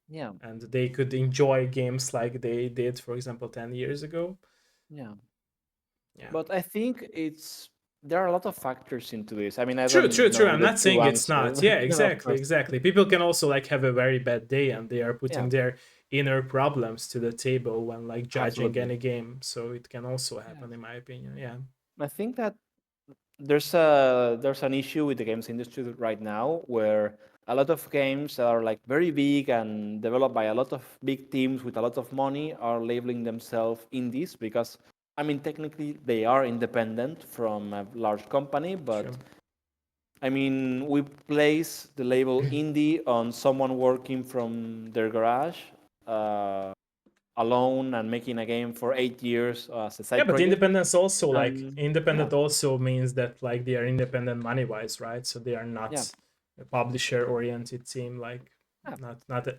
Yeah. and they could enjoy games like they did, for example, 10 years ago. Yeah. Yeah. But I think there are a lot of factors into this. I mean, I True, don't true, true. know I'm the not true saying it's answer. not. Yeah, Of exactly, course. exactly. People can also like have a very bad day and they are Yeah, putting their inner problems to the table when like judging absolutely. any game. So it can also Yeah. happen in my opinion. Yeah. I think that there's an issue with the games industry right now where a lot of games that are like very big and developed by a lot of big teams with a lot of money are labeling themselves indies because I mean technically they are independent from a large company, but True. I mean, we place the label indie on someone working from their garage, uh, alone and making a game for 8 years as a Yeah, side but project. independence also like And yeah, independent also means that like they are independent money wise, right? So they are yeah, not a publisher oriented team, like yeah.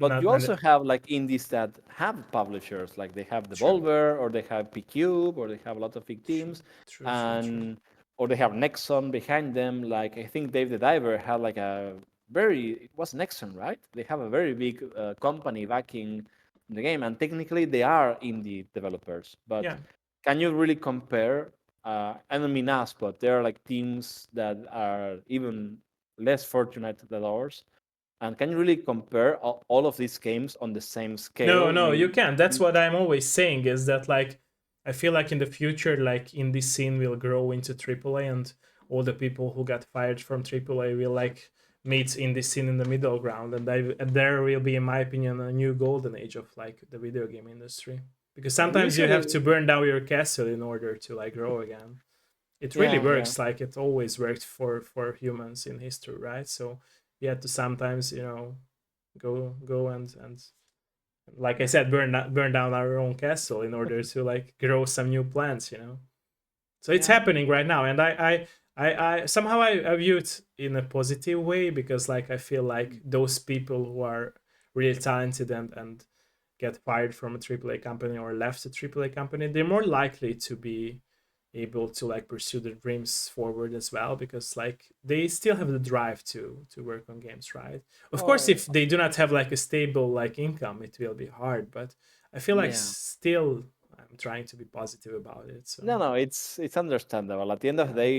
But not you also have like indies that have publishers, like they have true. Devolver or they have PCube or they have a lot of big True. teams, True, true, true. and or they have Nexon behind them. Like I think Dave the Diver had like a it was Nexon, right? They have a very big company backing the game, and technically they are indie developers. But Yeah. can you really compare? I don't mean us, but there are like teams that are even less fortunate than ours, and can you really compare all of these games on the same No, scale? no, you Maybe. can't. That's what I'm always saying is that like I feel like in the future, like in this scene will grow into AAA, and all the people who got fired from AAA will like meet in this scene in the middle ground, and there will be, in my opinion, a new golden age of like the video game industry. Because sometimes you have Usually, to burn down your castle in order to like grow again. It really yeah, yeah, works like it always worked for humans in history, right? So we had to sometimes, go and like I said, burn down our own castle in order to like grow some new plants. So it's yeah. happening right now, and I somehow I view it in a positive way, because like I feel like those people who are really talented and get fired from a AAA company or left a AAA company, they're more likely to be able to like pursue their dreams forward as well, because like they still have the drive to work on games, right? Of course, Oh, if they do not have like a stable like income, it will be hard, but I feel like yeah. still I'm trying to be positive about it. So No, no, it's understandable. At the end of the yeah. day,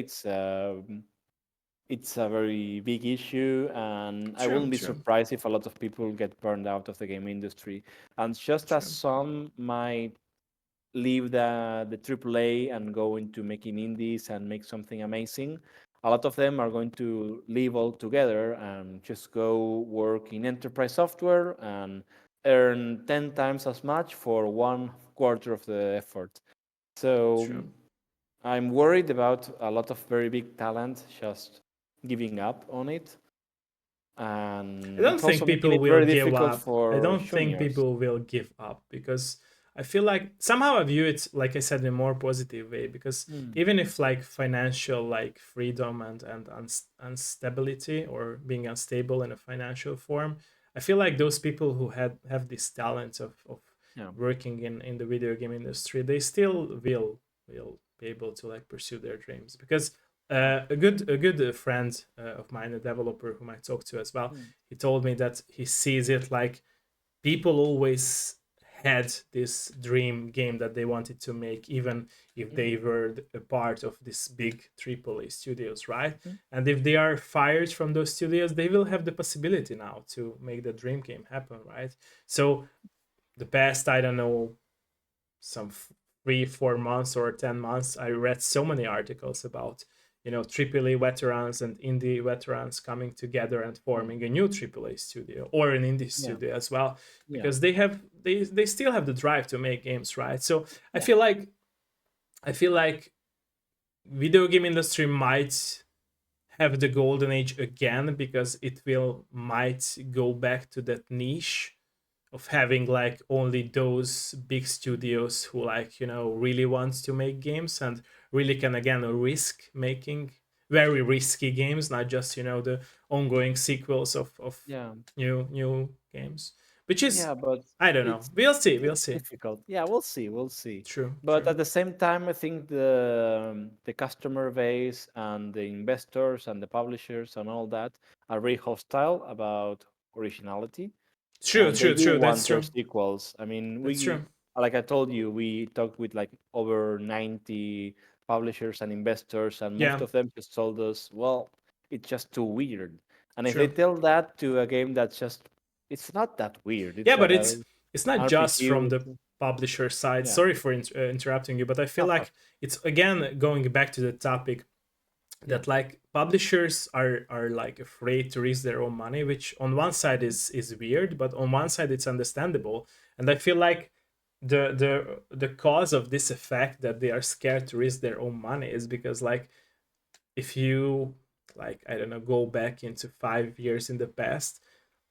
it's a very big issue, and I True, wouldn't be true, surprised if a lot of people get burned out of the game industry. And just as true, some might leave the AAA and go into making indies and make something amazing. A lot of them are going to leave altogether and just go work in enterprise software and earn 10 times as much for one quarter of the effort. So true. I'm worried about a lot of very big talent just giving up on it. I And don't it's also think making people it will very give difficult up. I for don't think juniors. people will give up, because I feel like somehow I view it, like I said, in a more positive way, because Mm. even if like financial like freedom and instability, or being unstable in a financial form, I feel like those people who have this talent of Yeah. working in the video game industry, they still will be able to like pursue their dreams, because A good friend of mine, a developer whom I talked to as well, he told me that he sees it like people always had this dream game that they wanted to make, even if they were a part of this big AAA studios, right? And if they are fired from those studios, they will have the possibility now to make the dream game happen, right? So the past, I don't know, some 3 4 months or 10 months, I read so many articles about AAA veterans and indie veterans coming together and forming a new AAA studio or an indie studio as well, because they still have the drive to make games, right? So I feel like video game industry might have the golden age again, because it will might go back to that niche of having like only those big studios who really want to make games and really can again risk making very risky games, not just the ongoing sequels of new games, which is, But I don't know, we'll see. it's difficult. Yeah, we'll see. We'll see. True. But at the same time, I think the customer base and the investors and the publishers and all that are very hostile about originality, and they do That's want their true. sequels. I mean, That's true. like I told you, we talked with like over 90 publishers and investors, and most of them just told us, well, it's just too weird. And if they tell that to a game that's just, it's not that weird. It's But like it's not just RPG from with, the publisher side. yeah. Sorry for interrupting you, but I feel like it's again going back to the topic that like publishers are like afraid to risk their own money, which on one side is weird, but on one side it's understandable. And I feel like the cause of this effect that they are scared to risk their own money is because, like, if you, like, I don't know, go back into 5 years in the past,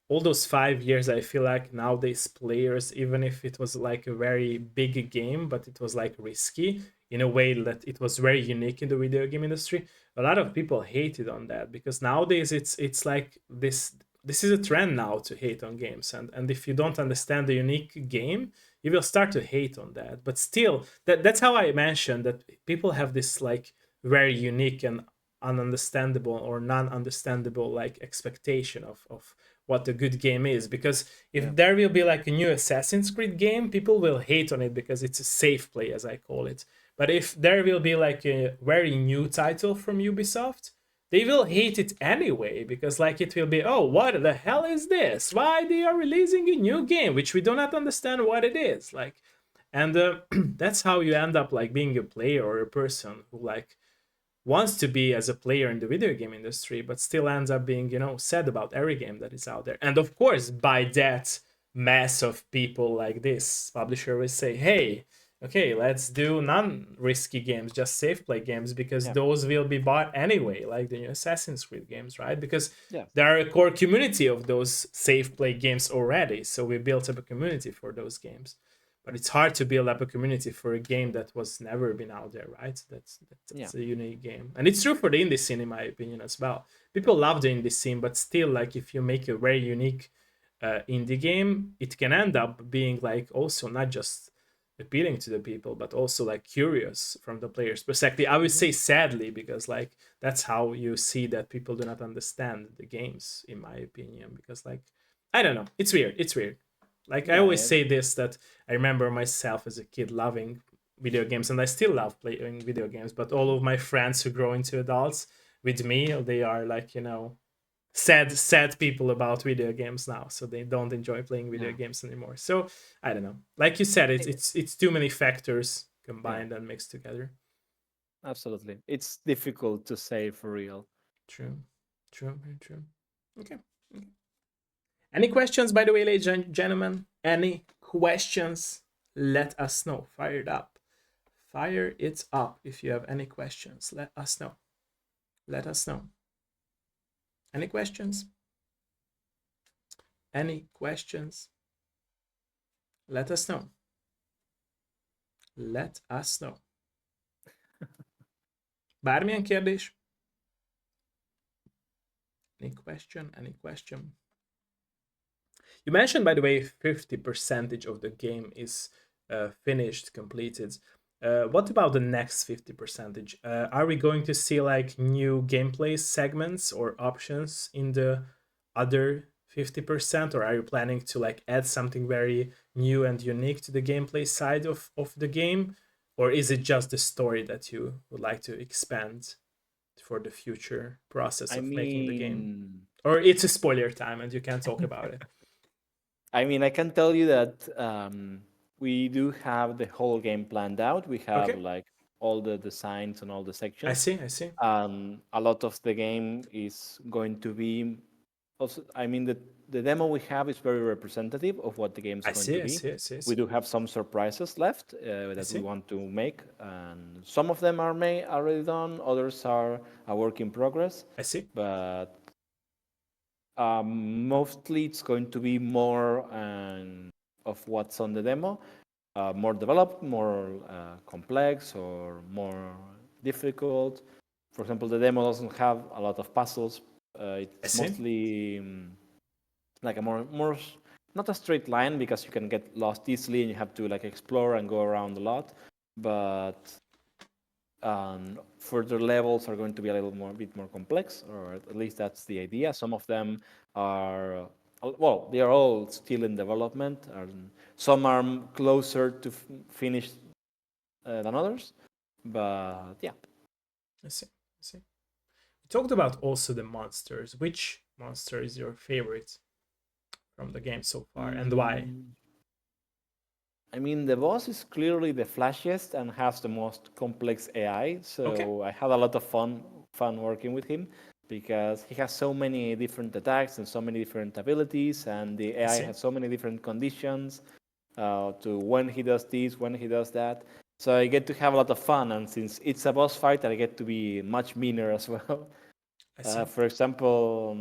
all those 5 years, I feel like nowadays players, even if it was like a very big game, but it was like risky in a way that it was very unique in the video game industry, a lot of people hated on that, because nowadays it's like this is a trend now to hate on games, and if you don't understand the unique game, you will start to hate on that. But still, that's how I mentioned that people have this like very unique and ununderstandable or non-understandable like expectation of what a good game is, because if there will be like a new Assassin's Creed game, people will hate on it because it's a safe play, as I call it. But if there will be like a very new title from Ubisoft, they will hate it anyway, because like it will be, oh, what the hell is this, why they are releasing a new game which we do not understand what it is, like. And that's how you end up like being a player or a person who like wants to be as a player in the video game industry, but still ends up being, sad about every game that is out there. And of course, by that mass of people like this, publisher will say, hey, okay, let's do non-risky games, just safe play games, because those will be bought anyway, like the new Assassin's Creed games, right? Because there are a core community of those safe play games already. So we built up a community for those games. But it's hard to build up a community for a game that was never been out there, right? That's a unique game. And it's true for the indie scene, in my opinion, as well. People love the indie scene, but still, like, if you make a very unique indie game, it can end up being like also not just appealing to the people, but also like curious from the player's perspective. I would say sadly, because like that's how you see that people do not understand the games, in my opinion. Because like, I don't know, it's weird. It's weird. Like, I always say this, that I remember myself as a kid loving video games, and I still love playing video games, but all of my friends who grow into adults with me, they are like, sad people about video games now, so they don't enjoy playing video games anymore. So I don't know, like you said, it's too many factors combined and mixed together. Absolutely, it's difficult to say for real. True. Okay. Any questions, by the way, ladies and gentlemen? Any questions? Let us know. Fire it up. Fire it up. If you have any questions, let us know. Let us know. Any questions? Any questions? Let us know. Let us know. Bármilyen kérdés? Any question? Any question? You mentioned, by the way, 50% of the game is finished, completed. What about the next 50%? Are we going to see like new gameplay segments or options in the other 50%, or are you planning to like add something very new and unique to the gameplay side of the game, or is it just the story that you would like to expand for the future process I of making the game? mean, Or it's a spoiler time and you can't talk about it. I can tell you that we do have the whole game planned out. We have Okay, like all the designs and all the I sections. see, I see, A lot of the game is going to be also. The demo we have is very representative of what the game is I going see, to I be. see, I see, I We see. do have some surprises left I that we see. want to make, and some of them are made already done. Others are a work in progress. I see. But mostly it's going to be more of what's on the demo, more developed, more complex, or more difficult. For example, the demo doesn't have a lot of puzzles. I It's see. mostly like a more not a straight line because you can get lost easily and you have to like explore and go around a lot. But further levels are going to be a bit more complex, or at least that's the idea. Some of them are well, they are all still in development, and some are closer to finish than others. But yeah, I see. I see. We talked about also the monsters. Which monster is your favorite from the game so far, and why? mm, the boss is clearly the flashiest and has the most complex AI. Okay, So I had a lot of fun working with him because he has so many different attacks and so many different abilities, and the I AI see. has so many different conditions to when he does this, when he does that. So I get to have a lot of fun, and since it's a boss fight, I get to be much meaner as well. I see. For example,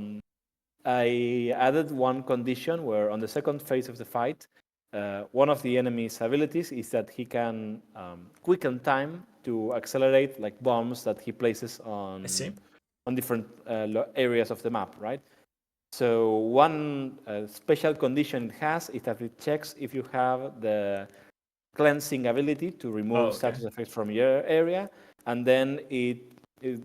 I added one condition where on the second phase of the fight, one of the enemy's abilities is that he can quicken time to accelerate like bombs that he places I see. on different areas of the map, right? So one special condition it has is that it checks if you have the cleansing ability to Oh, remove okay. status effects from your area, and then it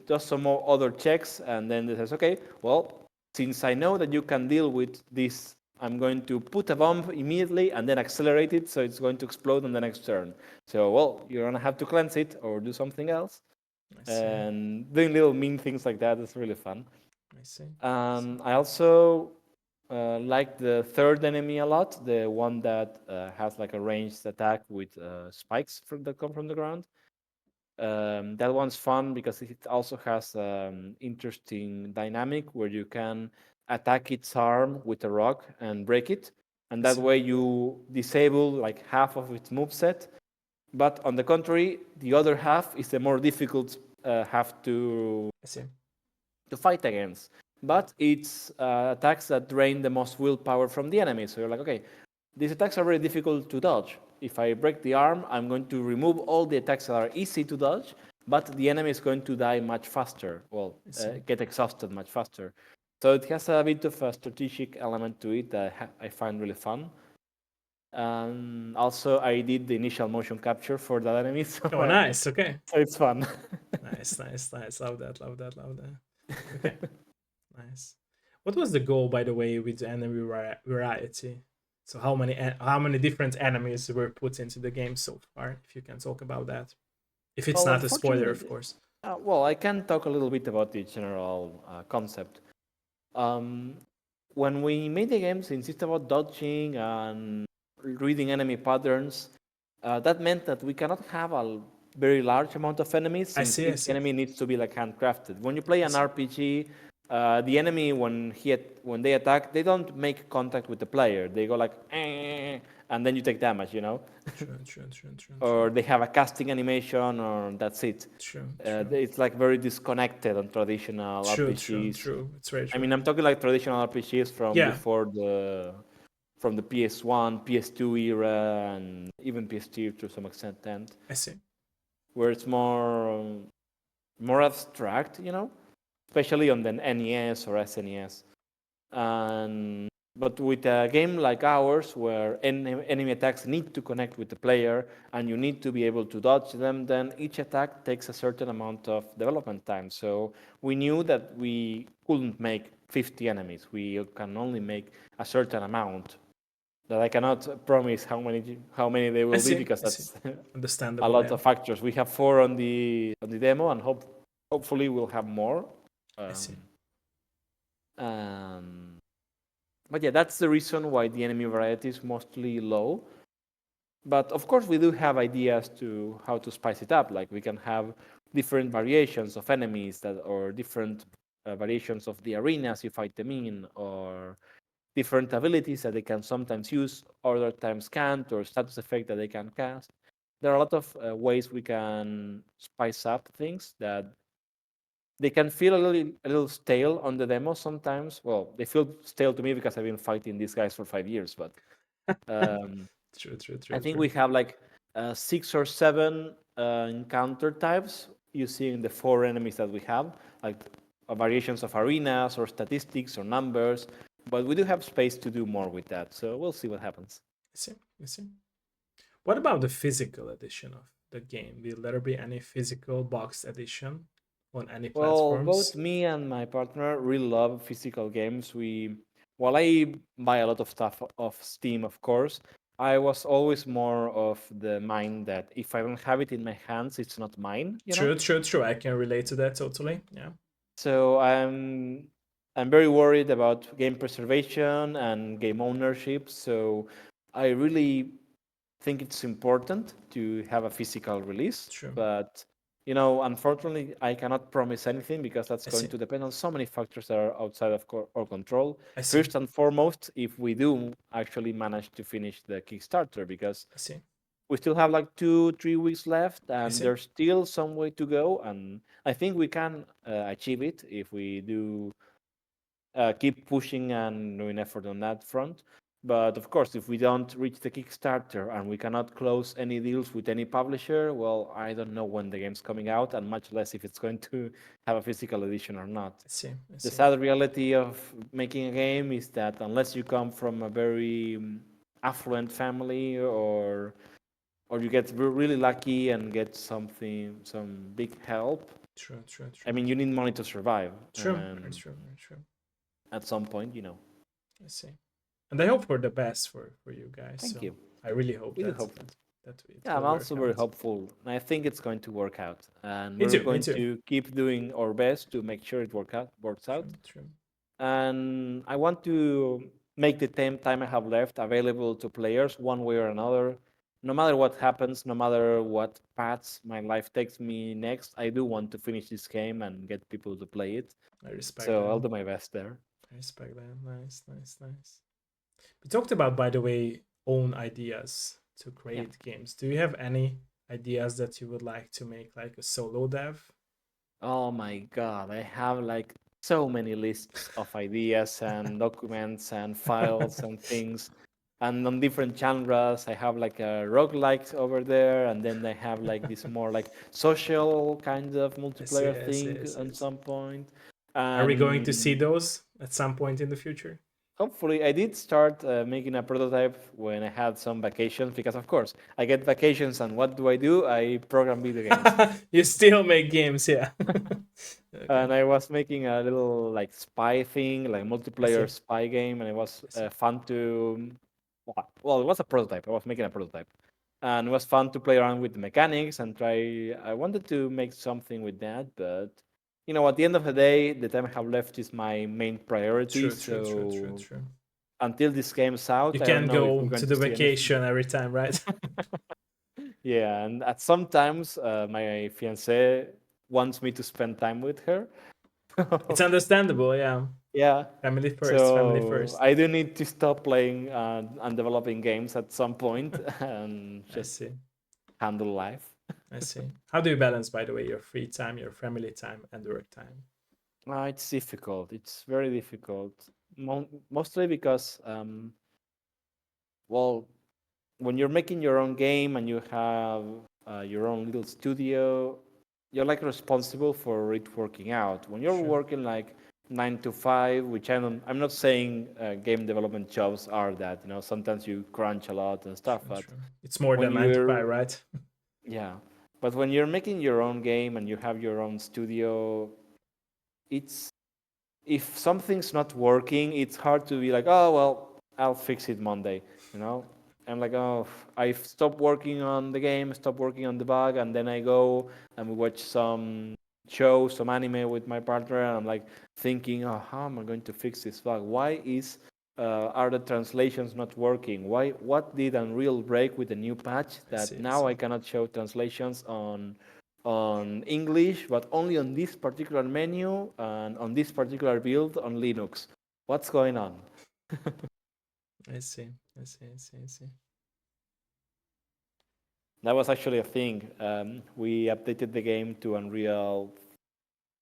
does some more other checks, and then it says, okay, well, since I know that you can deal with this, I'm going to put a bomb immediately and then accelerate it so it's going to explode on the next turn. So, well, you're gonna have to cleanse it or do something else, I see. and doing little mean things like that is really fun. I see. I also like the third enemy a lot, the one that has like a ranged attack with spikes that come from the ground. That one's fun because it also has interesting dynamic where you can attack its arm with a rock and break it, and I that see. way you disable like half of its moveset. But on the contrary, the other half is the more difficult half I see. to fight against. But it's attacks that drain the most willpower from the enemy. So you're like, okay, these attacks are very difficult to dodge. If I break the arm, I'm going to remove all the attacks that are easy to dodge, but the enemy is going to die much faster. Well, I see. get exhausted much faster. So it has a bit of a strategic element to it that I find really fun. And also, I did the initial motion capture for that enemy, so, Oh, nice. Okay. so it's fun. Nice, nice, nice. Love that, love that, love that. Okay, nice. What was the goal, by the way, with the enemy variety? So how many different enemies were put into the game so far? If you can talk about that, if it's Well, not a spoiler, of unfortunately, course. well, I can talk a little bit about the general concept. Um, when we made the game, since it's about dodging and reading enemy patterns, that meant that we cannot have a very large amount of enemies I since see, I each see, enemy needs to be like handcrafted. When you play I an see. RPG, the enemy when they attack, they don't make contact with the player. They go like, and then you take damage, you know, True, true, true, true, true, or they have a casting animation, or that's it. true, true, It's like very disconnected on traditional true, true, RPGs. true. It's very I true. mean, I'm talking like traditional RPGs from Yeah, before from the PS1, PS2 era, and even PS2 to some extent, I see. where it's more abstract, you know, especially on the NES or SNES. And But with a game like ours, where enemy attacks need to connect with the player and you need to be able to dodge them, then each attack takes a certain amount of development time. So we knew that we couldn't make 50 enemies. We can only make a certain amount. That I cannot promise how many they will be because I see. that's a Understandable, lot yeah. of factors. We have 4 on the demo, and hopefully we'll have more. I see. Um, but yeah, that's the reason why the enemy variety is mostly low. But of course, we do have ideas to how to spice it up. Like we can have different variations of enemies or different variations of the arenas you fight them in, or different abilities that they can sometimes use, other times can't, or status effect that they can cast. There are a lot of ways we can spice up things that they can feel a little stale on the demo sometimes. Well, they feel stale to me because I've been fighting these guys for 5 years, but um, True, true, I true, think true. we have like 6 or 7 encounter types you see in the 4 enemies that we have, like variations of arenas or statistics or numbers. But we do have space to do more with that, so we'll see what happens. I see. I see. What about the physical edition of the game? Will there be any physical box edition on any Well, platforms? both me and my partner really love physical games. While I buy a lot of stuff off Steam, of course, I was always more of the mind that if I don't have it in my hands, it's not mine, you know? True, true, true. I can relate to that totally. Yeah. So I'm very worried about game preservation and game ownership. So I really think it's important to have a physical release. True. But unfortunately, I cannot promise anything because that's I going see. to depend on so many factors that are outside of our control. I see. First and foremost, if we do actually manage to finish the Kickstarter, because I see. we still have like 2-3 weeks left I and see. there's still some way to go, and I think we can achieve it if we do keep pushing and doing effort on that front. But of course, if we don't reach the Kickstarter and we cannot close any deals with any publisher, well, I don't know when the game's coming out, and much less if it's going to have a physical edition or not. I see. I The see. sad reality of making a game is that unless you come from a very affluent family, or you get really lucky and get some big help. True, true, I true. mean, you need money to survive, True, very and true, very true. at some point. I see. And I hope for the best for you guys. Thank So you. I really hope We do that hope. it Yeah, will I'm work also very out. hopeful. And I think it's going to work out, and Me we're too, me going too. to keep doing our best to make sure it works out. True, true. And I want to make the time I have left available to players one way or another. No matter what happens, no matter what paths my life takes me next, I do want to finish this game and get people to play it. I respect So I'll that. do my best there. I respect that. Nice, nice, nice. We talked about, by the way, own ideas to Yeah. create games. Do you have any ideas that you would like to make, like a solo dev? Oh my God, I have like so many lists of ideas and documents and files and things. And on different genres, I have like a roguelike over there, and then I have like this more like social kind of I see, multiplayer I see, thing I see, I at see. some point. Are we going to see And those at some point in the future? hopefully, I did start making a prototype when I had some vacations, because of course I get vacations, and what do? I program video games. You still make games, yeah. Okay, And I was making a little like spy thing, like I see, multiplayer spy game, and it was I see. fun to. Well, it was a prototype. I was making a prototype, and it was fun to play around with the mechanics and try. I wanted to make something with that, but at the end of the day, the time I have left is my main priority. True, true, true, true, So true. until this game's You out, I don't can't know if we're go going to to the see anything. vacation every time, right? Yeah, and at sometimes my fiance wants me to spend time with her. It's understandable, yeah. Yeah. Family first, family So first. I do need to stop playing and developing games at some point and I just see, handle life. I see. How do you balance, by the way, your free time, your family time, and work time? It's difficult. It's very difficult. Mostly because, well, when you're making your own game and you have your own little studio, you're like responsible for it working out. When you're Sure. working like 9 to 5, which I'm not saying game development jobs are that. Sometimes you crunch a lot and stuff, True, but true. It's more when than 9 to you're 5, right? yeah, but when you're making your own game and you have your own studio, it's if something's not working, it's hard to be like, oh well, I'll fix it Monday. You know, I'm like, oh, I stop working on the game, stop working on the bug, and then I go and we watch some show, some anime with my partner, and I'm like thinking, oh, how am I going to fix this bug? Why are the translations not working? What did Unreal break with the new patch I that see, I now I see. cannot show translations on English, but only on this particular menu and on this particular build on Linux. What's going on? I see, I see, I see, I see. That was actually a thing. We updated the game to Unreal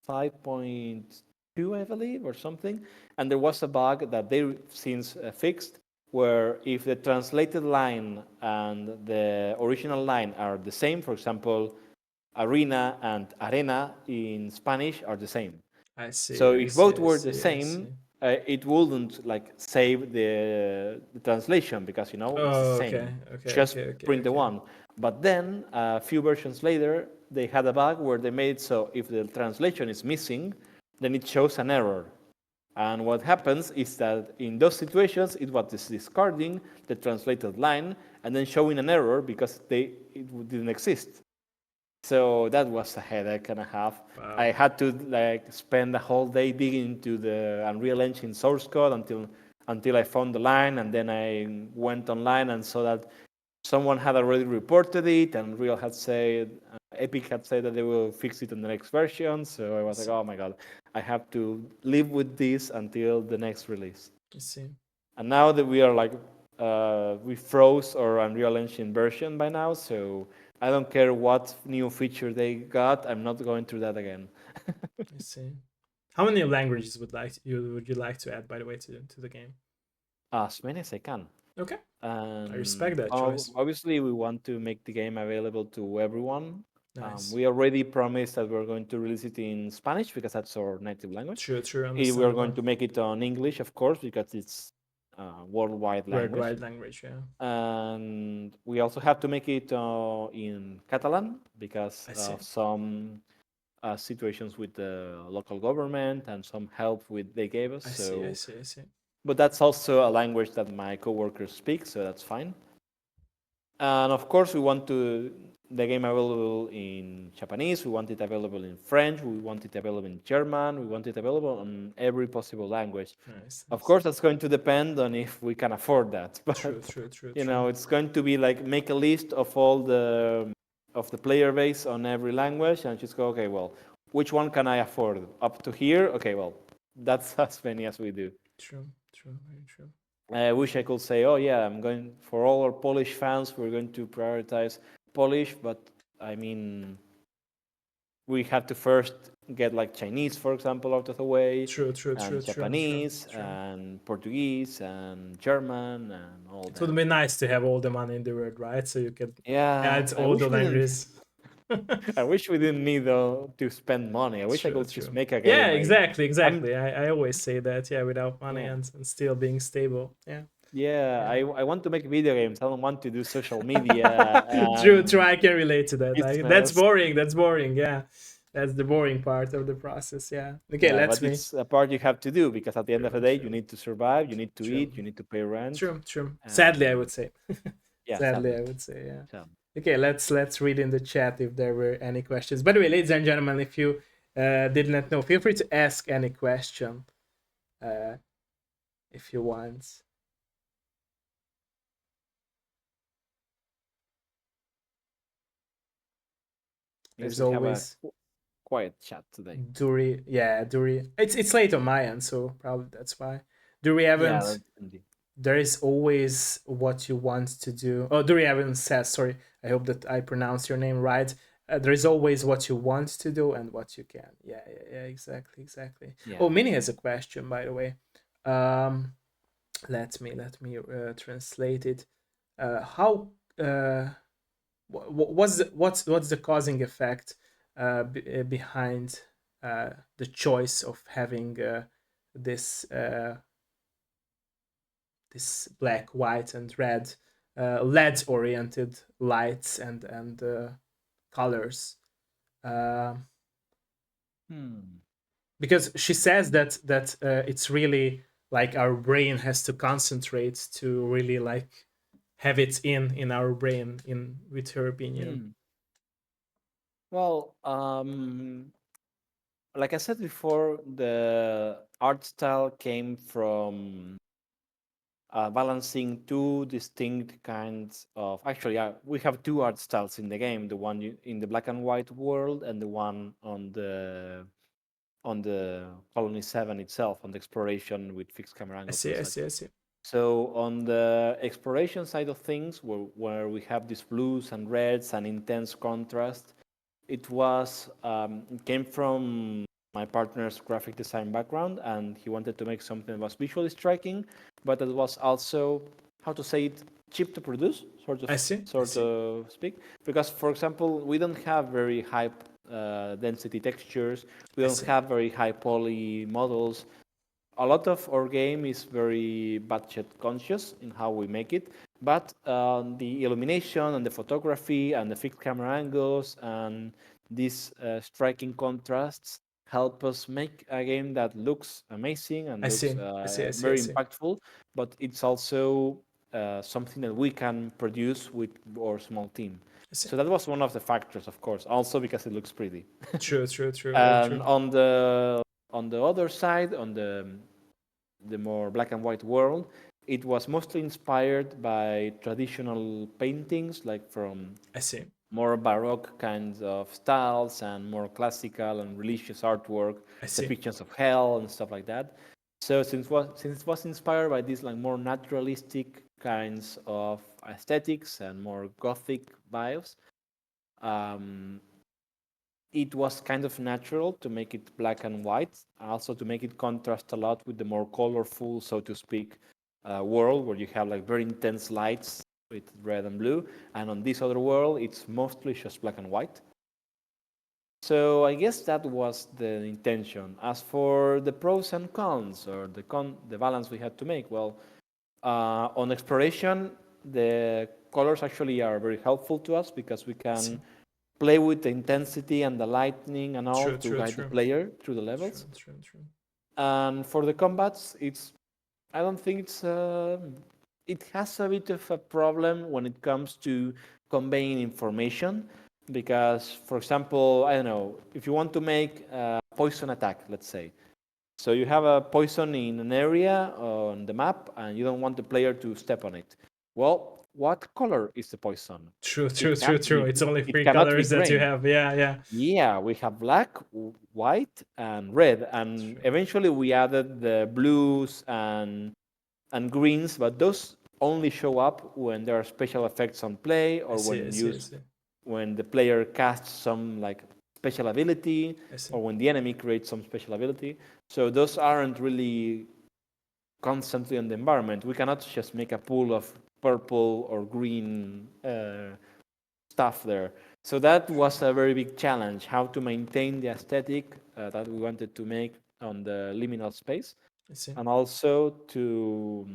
5.2, I believe, or something. And there was a bug that they since fixed where if the translated line and the original line are the same, for example, arena and arena in Spanish are the same. I see, So I if see, both I were the see, I same, see. it wouldn't like save the translation because it's the Oh, okay, same. okay, Just okay, okay, print the okay. one. But then a few versions later, they had a bug where they made so if the translation is missing, then it shows an error. And what happens is that in those situations, it was discarding the translated line and then showing an error because it didn't exist. So that was a headache and a half. Wow. I had to like spend the whole day digging into the Unreal Engine source code until I found the line, and then I went online and saw that someone had already reported it, and Real had said, Epic had said that they will fix it in the next version. So I was like, see. oh my god, I have to live with this until the next release. I see. And now that we are like, we froze our Unreal Engine version by now, so I don't care what new feature they got. I'm not going through that again. I see. How many languages would you like to add, by the way, to the game? As many as I can. Okay, I respect And that choice. obviously, we want to make the game available to everyone. Nice. We already promised that we're going to release it in Spanish because that's our native language. True, true, We are going understandable. to make it on English, of course, because it's a worldwide language. Worldwide language, yeah. And we also have to make it in Catalan because I see. of some situations with the local government and some help they gave us. I see, I see, I see. But that's also a language that my coworkers speak, so that's fine. And of course, we want the game available in Japanese. We want it available in French. We want it available in German. We want it available in every possible language. Nice. Of course, that's going to depend on if we can afford that. But True, true, true, it's going to be like make a list of all of the player base on every language and just go, okay, well, which one can I afford? Up to here? Okay, well, that's as many as we do. True, true, very true. I wish I could say, oh yeah, I'm going for all our Polish fans. We're going to prioritize Polish, but I mean, we have to first get like Chinese, for example, out of the way, True, true, and true, true, true, Japanese, true. and Portuguese, and German, and all It that. would be nice to have all the money in the world, right? So you could Yeah, add I all the wish we didn't. languages. I wish we didn't need to spend money. I wish I True, could just true. make a Yeah, game. exactly, I'm exactly. I always say that. Yeah, without money yeah. and still being stable. Yeah. Yeah, Yeah. I want to make video games. I don't want to do social media True, true. and I can relate to that. That's business. boring. That's boring. Yeah, that's the boring part of the process. Yeah. Okay, Yeah, let's but me. it's a part you have to do because at the end of the True, day, you true, need to survive, you need to true, eat, you need to pay rent, true, true. Sadly, I and would say. yeah, Sadly, sadly. I would say. Yeah. So, Okay, let's read in the chat if there were any questions. By the way, ladies and gentlemen, if you did not know, feel free to ask any question if you want. yes, There's we have a always quiet chat today. Duri. Yeah, Duri. It's late on my end, so probably that's why. Duri Yeah, haven't. that's indeed. There is always what you want to do. Oh, Duri Evans says, sorry, I hope that I pronounce your name right. There is always what you want to do and what you can. Yeah, yeah, yeah, exactly, exactly. Yeah. Oh, Minnie has a question, by the way. Let me translate it. How what's the causing effect behind the choice of having this this black, white, and red LED oriented lights and colors. Because she says that it's really like our brain has to concentrate to really like have it in our brain, in with her opinion. Well, like I said before, the art style came from balancing two distinct kinds of. Actually, yeah, we have two art styles in the game: the one in the black and white world, and the one on the Colony 7 itself, on the exploration with fixed camera I angles see, and I such. see, I see. So on the exploration side of things, where we have these blues and reds and intense contrast, it came from my partner's graphic design background, and he wanted to make something that was visually striking, but it was also, how to say it, cheap to produce, I see, I sort see. of speak. Because, for example, we don't have very high density textures, we I don't see. have very high poly models. A lot of our game is very budget conscious in how we make it, but the illumination and the photography and the fixed camera angles and these striking contrasts help us make a game that looks amazing and I looks see, I see, I see, I very see. impactful, but it's also something that we can produce with our small team. I see. So that was one of the factors, of course, also because it looks pretty. True, true, true, very And true. on the other side, on the more black and white world, it was mostly inspired by traditional paintings, like from I see, more baroque kinds of styles and more classical and religious artwork, I see, depictions of hell and stuff like that. So since it was inspired by these like more naturalistic kinds of aesthetics and more gothic vibes, um, it was kind of natural to make it black and white, also to make it contrast a lot with the more colorful, so to speak, world where you have like very intense lights with red and blue, and on this other world, it's mostly just black and white. So I guess that was the intention. As for the pros and cons, or the balance we had to make, well, on exploration, the colors actually are very helpful to us because we I see. can play with the intensity and the lightning and all True, to true, guide the true, player through the true, levels. true, true. And for the combats, I don't think it has a bit of a problem when it comes to conveying information because, for example, I don't know, if you want to make a poison attack, let's say, so you have a poison in an area on the map and you don't want the player to step on it. Well, what color is the poison? True, It true, true, can't true. be It's only it three cannot be colors that you green. have. Yeah, yeah. Yeah, we have black, white, and red, and True. eventually we added the blues and greens, but those only show up when there are special effects on play I or see, I see, I see, when the player casts some like special ability I see. or when the enemy creates some special ability. So those aren't really constantly in the environment. We cannot just make a pool of purple or green stuff there. So that was a very big challenge, how to maintain the aesthetic that we wanted to make on the liminal space, I see. and also to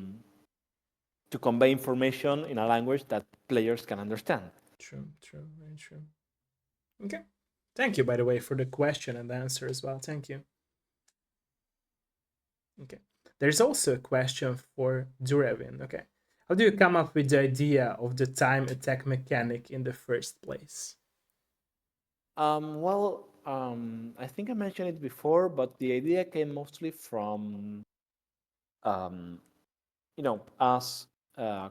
convey information in a language that players can understand. True, true, very true. Okay. Thank you, by the way, for the question and the answer as well. Thank you. Okay. There's also a question for Durevin. Okay. How do you come up with the idea of the time attack mechanic in the first place? I think I mentioned it before, but the idea came mostly from, um, us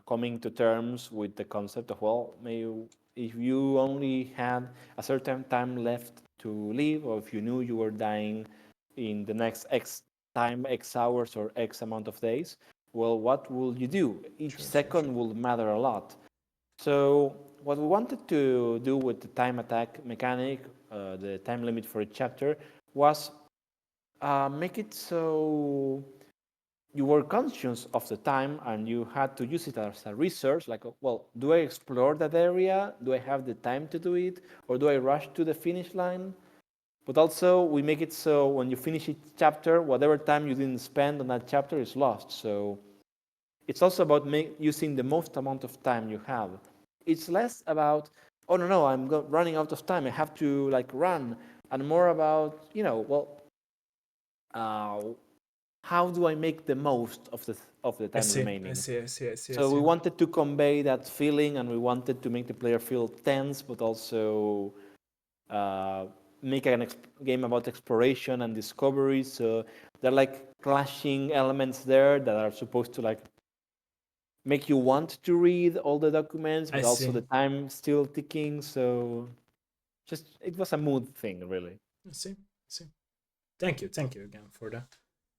coming to terms with the concept of, well, maybe if you only had a certain time left to live, or if you knew you were dying in the next X time, X hours, or X amount of days, well, what will you do? Each True, true, second true. will matter a lot. So what we wanted to do with the time attack mechanic, the time limit for each chapter, was make it so you were conscious of the time and you had to use it as a resource. Like, well, do I explore that area? Do I have the time to do it? Or do I rush to the finish line? But also, we make it so when you finish each chapter, whatever time you didn't spend on that chapter is lost. So it's also about using the most amount of time you have. It's less about, oh no, I'm running out of time, I have to like run, and more about, uh, how do I make the most of the I time see. I remaining. see. I see. I see. I So we see. wanted to convey that feeling, and we wanted to make the player feel tense, but also uh, make an game about exploration and discovery. So there are like clashing elements there that are supposed to like make you want to read all the documents, I but also see. the time still ticking. So just it was a mood thing, really. I see. I see. Thank you. Thank you again for the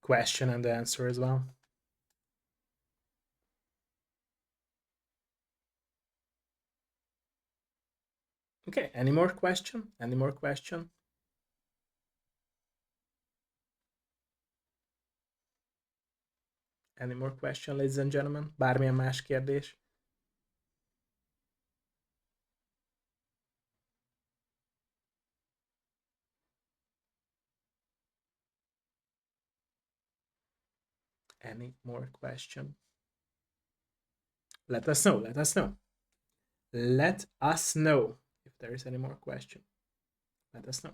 question and the answer as well. Okay. Any more question? Any more question? Any more question, ladies and gentlemen? Bármilyen más kérdés? Any more question? Let us know. Let us know. Let us know if there is any more question. Let us know.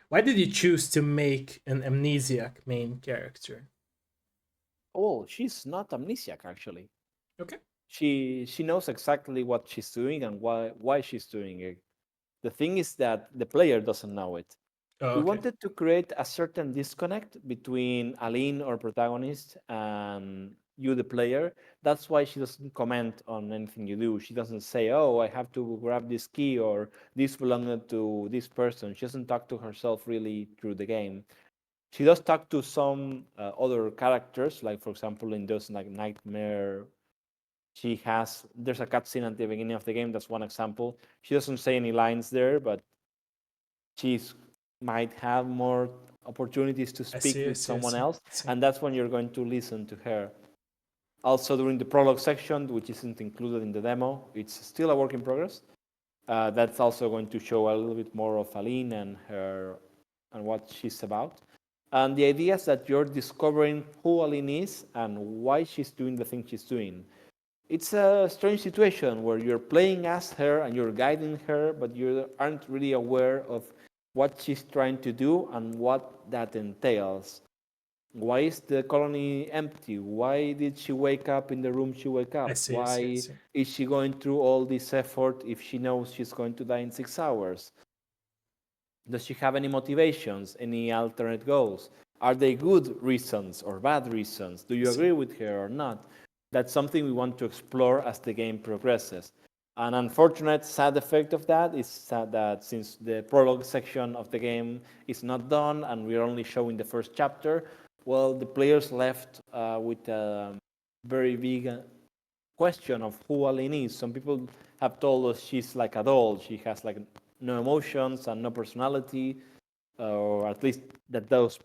Why did you choose to make an amnesiac main character? Oh, she's not amnesiac actually. Okay. She knows exactly what she's doing and why she's doing it. The thing is that the player doesn't know it. Oh, We okay. wanted to create a certain disconnect between Aline, our protagonist, and you, the player. That's why she doesn't comment on anything you do. She doesn't say, "Oh, I have to grab this key," or "This belonged to this person." She doesn't talk to herself really through the game. She does talk to some other characters, like for example in those like Nightmare. There's a cutscene at the beginning of the game. That's one example. She doesn't say any lines there, but she might have more opportunities to I speak see. I with see. I someone see. else, I see. and that's when you're going to listen to her. Also, during the prologue section, which isn't included in the demo, it's still a work in progress. That's also going to show a little bit more of Aline and her and what she's about. And the idea is that you're discovering who Aline is and why she's doing the thing she's doing. It's a strange situation where you're playing as her and you're guiding her, but you aren't really aware of what she's trying to do and what that entails. Why is the colony empty? Why did she wake up in the room she woke I up? see. I see. I Why see. is she going through all this effort if she knows she's going to die in 6 hours? Does she have any motivations, any alternate goals? Are they good reasons or bad reasons? Do I you see. agree with her or not? That's something we want to explore as the game progresses. An unfortunate side effect of that is that since the prologue section of the game is not done and we're only showing the first chapter, well, the players left with a very big question of who Aline is. Some people have told us she's like a doll. She has like no emotions and no personality, or at least that those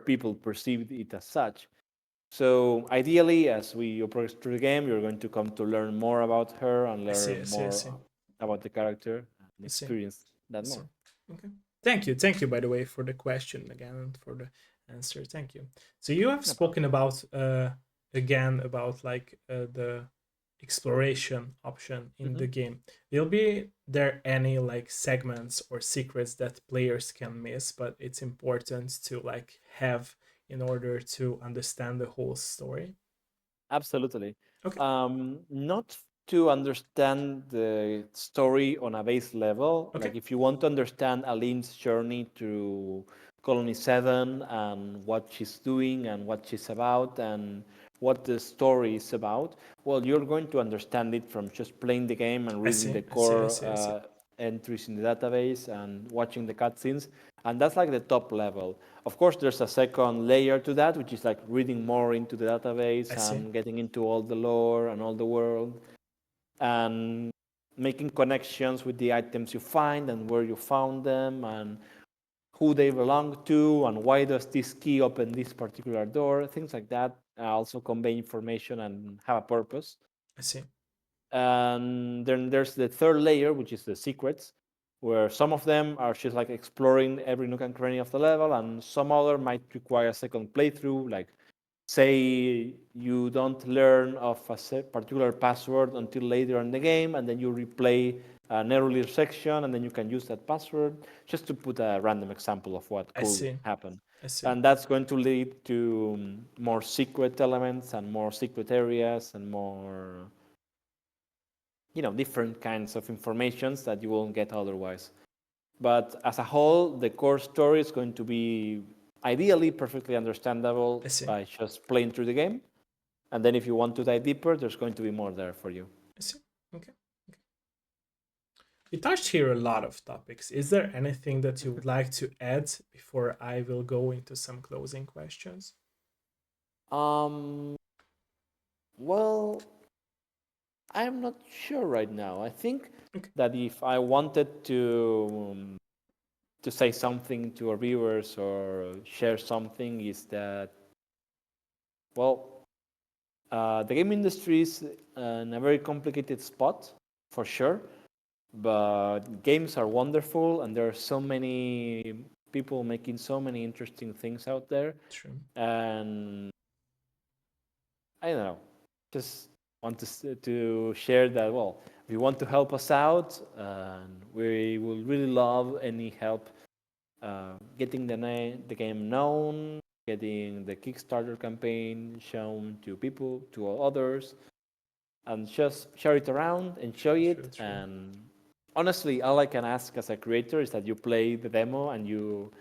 people perceive it as such. So ideally, as we progress through the game, you're going to come to learn more about her and I see. I learn see. I more see. about the character and I see. experience that I see. more. Okay. Thank you. Thank you, by the way, for the question again and for the answer. Thank you. So you have No spoken about again about like the exploration option in problem. the game. Will be there any like segments or secrets that players can miss, but it's important to like have in order to understand the whole story? Absolutely. Okay. Not to understand the story on a base level. Okay. Like if you want to understand Aline's journey through Colony 7 and what she's doing and what she's about and what the story is about, well, you're going to understand it from just playing the game and I reading see. the I see. I core see. I see. entries in the database and watching the cutscenes. And that's like the top level. Of course, there's a second layer to that, which is like reading more into the database I see. and getting into all the lore and all the world and making connections with the items you find and where you found them and who they belong to and why does this key open this particular door, things like that also convey information and have a purpose. I see. And then there's the third layer, which is the secrets, where some of them are just like exploring every nook and cranny of the level, and some other might require a second playthrough. Like, say you don't learn of a particular password until later in the game, and then you replay an earlier section, and then you can use that password. Just to put a random example of what I could see. happen. I see. And that's going to lead to more secret elements and more secret areas and more, different kinds of informations that you won't get otherwise. But as a whole, the core story is going to be ideally perfectly understandable I see. by just playing through the game. And then if you want to dive deeper, there's going to be more there for you. I see. Okay. We touched here a lot of topics. Is there anything that you would like to add before I will go into some closing questions? Well, I'm not sure right now. I think Okay. that if I wanted to say something to our viewers or share something, is that, well, the game industry is in a very complicated spot, for sure. But games are wonderful, and there are so many people making so many interesting things out there. True. And I don't know, just want to share that. Well, if you want to help us out, we will really love any help getting the game known, getting the Kickstarter campaign shown to people, to others, and just share it around, enjoy it. True. And honestly, all I can ask as a creator is that you play the demo and you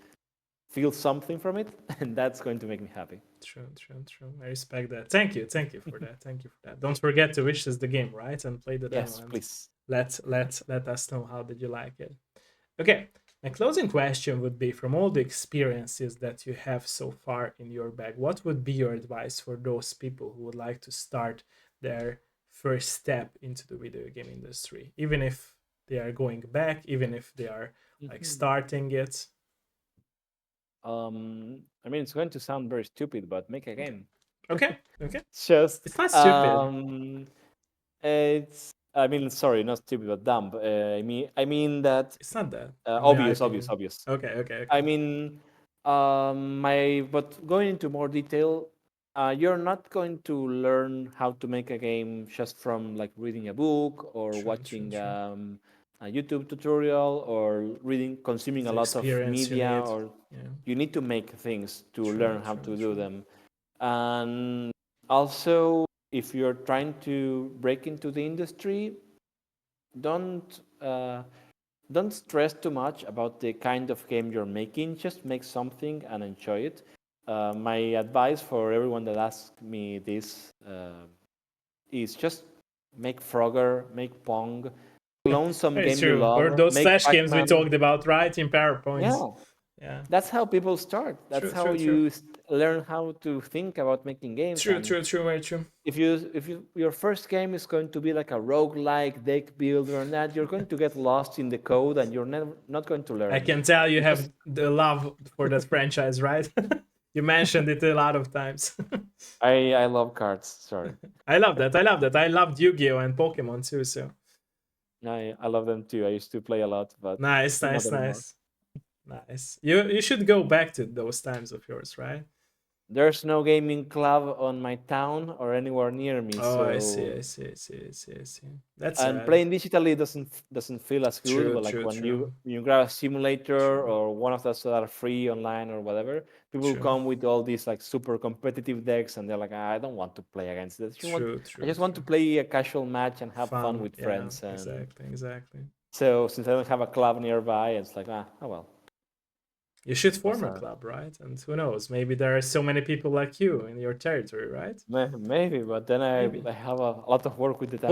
feel something from it, and that's going to make me happy. True. I respect that. Thank you for that. Thank you for that. Don't forget to wish us the game, right? And play the demo. Yes, And please. let us know how did you like it. Okay. My closing question would be, from all the experiences that you have so far in your bag, what would be your advice for those people who would like to start their first step into the video game industry, even if they are going back, even if they are like starting it? I mean, it's going to sound very stupid, but make a game. Okay. Just It's not stupid. it's. I mean, sorry, not stupid, but dumb. I mean that It's not that. obvious. Okay. I mean, but going into more detail, you're not going to learn how to make a game just from like reading a book or watching a YouTube tutorial or consuming It's a the lot of experience you media. need. Or Yeah. you need to make things to learn how to do True. them. And also, if you're trying to break into the industry, don't don't stress too much about the kind of game you're making. Just make something and enjoy it. My advice for everyone that asks me this is just make Frogger, make Pong, clone some Very game you true. Or love, those make flash games we Pac-Man. talked about, right? In PowerPoints. Yeah, Yeah. that's how people start. That's how True. you learn how to think about making games. And Very true. if your first game is going to be like a roguelike deck builder and that, you're going to get lost in the code and you're never not going to learn. I can tell you have Just the love for that franchise, right? You mentioned it a lot of times. I love cards. Sorry, I love that. I loved Yu-Gi-Oh and Pokemon too. So I love them too. I used to play a lot, but nice. not anymore. You should go back to those times of yours, right? There's no gaming club on my town or anywhere near me, Oh, I so see. That's and sad. playing digitally doesn't feel as good. But like when you grab a simulator or one of those that are free online or whatever, people come with all these like super competitive decks, and they're like, I don't want to play against this. I just want to play a casual match and have fun with friends. And Exactly. so since I don't have a club nearby, it's like, oh well. You should form a club, right? And who knows? Maybe there are so many people like you in your territory, right? Maybe, but then I have a lot of work with the time.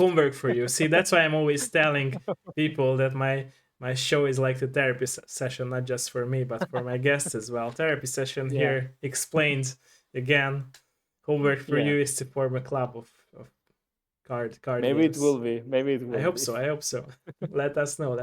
Homework for you. See, that's why I'm always telling people that my show is like the therapy session, not just for me, but for my guests as well. Therapy session here explained again. Homework for you is to form a club of card Maybe games. it will be. Maybe it will. I hope so. Let us know.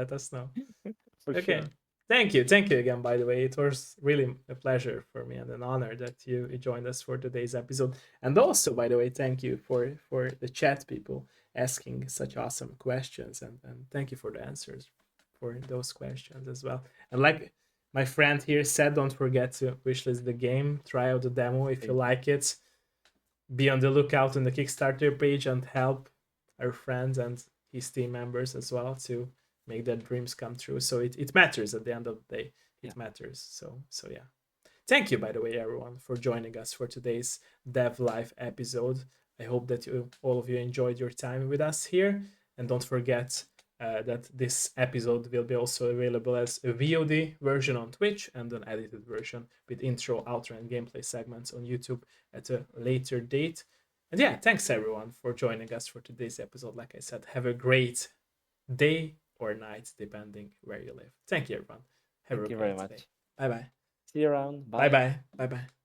For Okay. sure. Thank you again. By the way, it was really a pleasure for me and an honor that you joined us for today's episode. And also, by the way, thank you for the chat people asking such awesome questions, and thank you for the answers for those questions as well. And like my friend here said, don't forget to wishlist the game, try out the demo if you like it. Be on the lookout on the Kickstarter page and help our friends and his team members as well to make their dreams come true. So it matters at the end of the day. It matters. So yeah. Thank you, by the way, everyone, for joining us for today's Dev Live episode. I hope that all of you enjoyed your time with us here. And don't forget that this episode will be also available as a VOD version on Twitch and an edited version with intro, outro, and gameplay segments on YouTube at a later date. And yeah, thanks everyone for joining us for today's episode. Like I said, have a great day or night, depending where you live. Thank you, everyone. Have Thank a you great very much. day. Bye bye. See you around. Bye bye. Bye bye.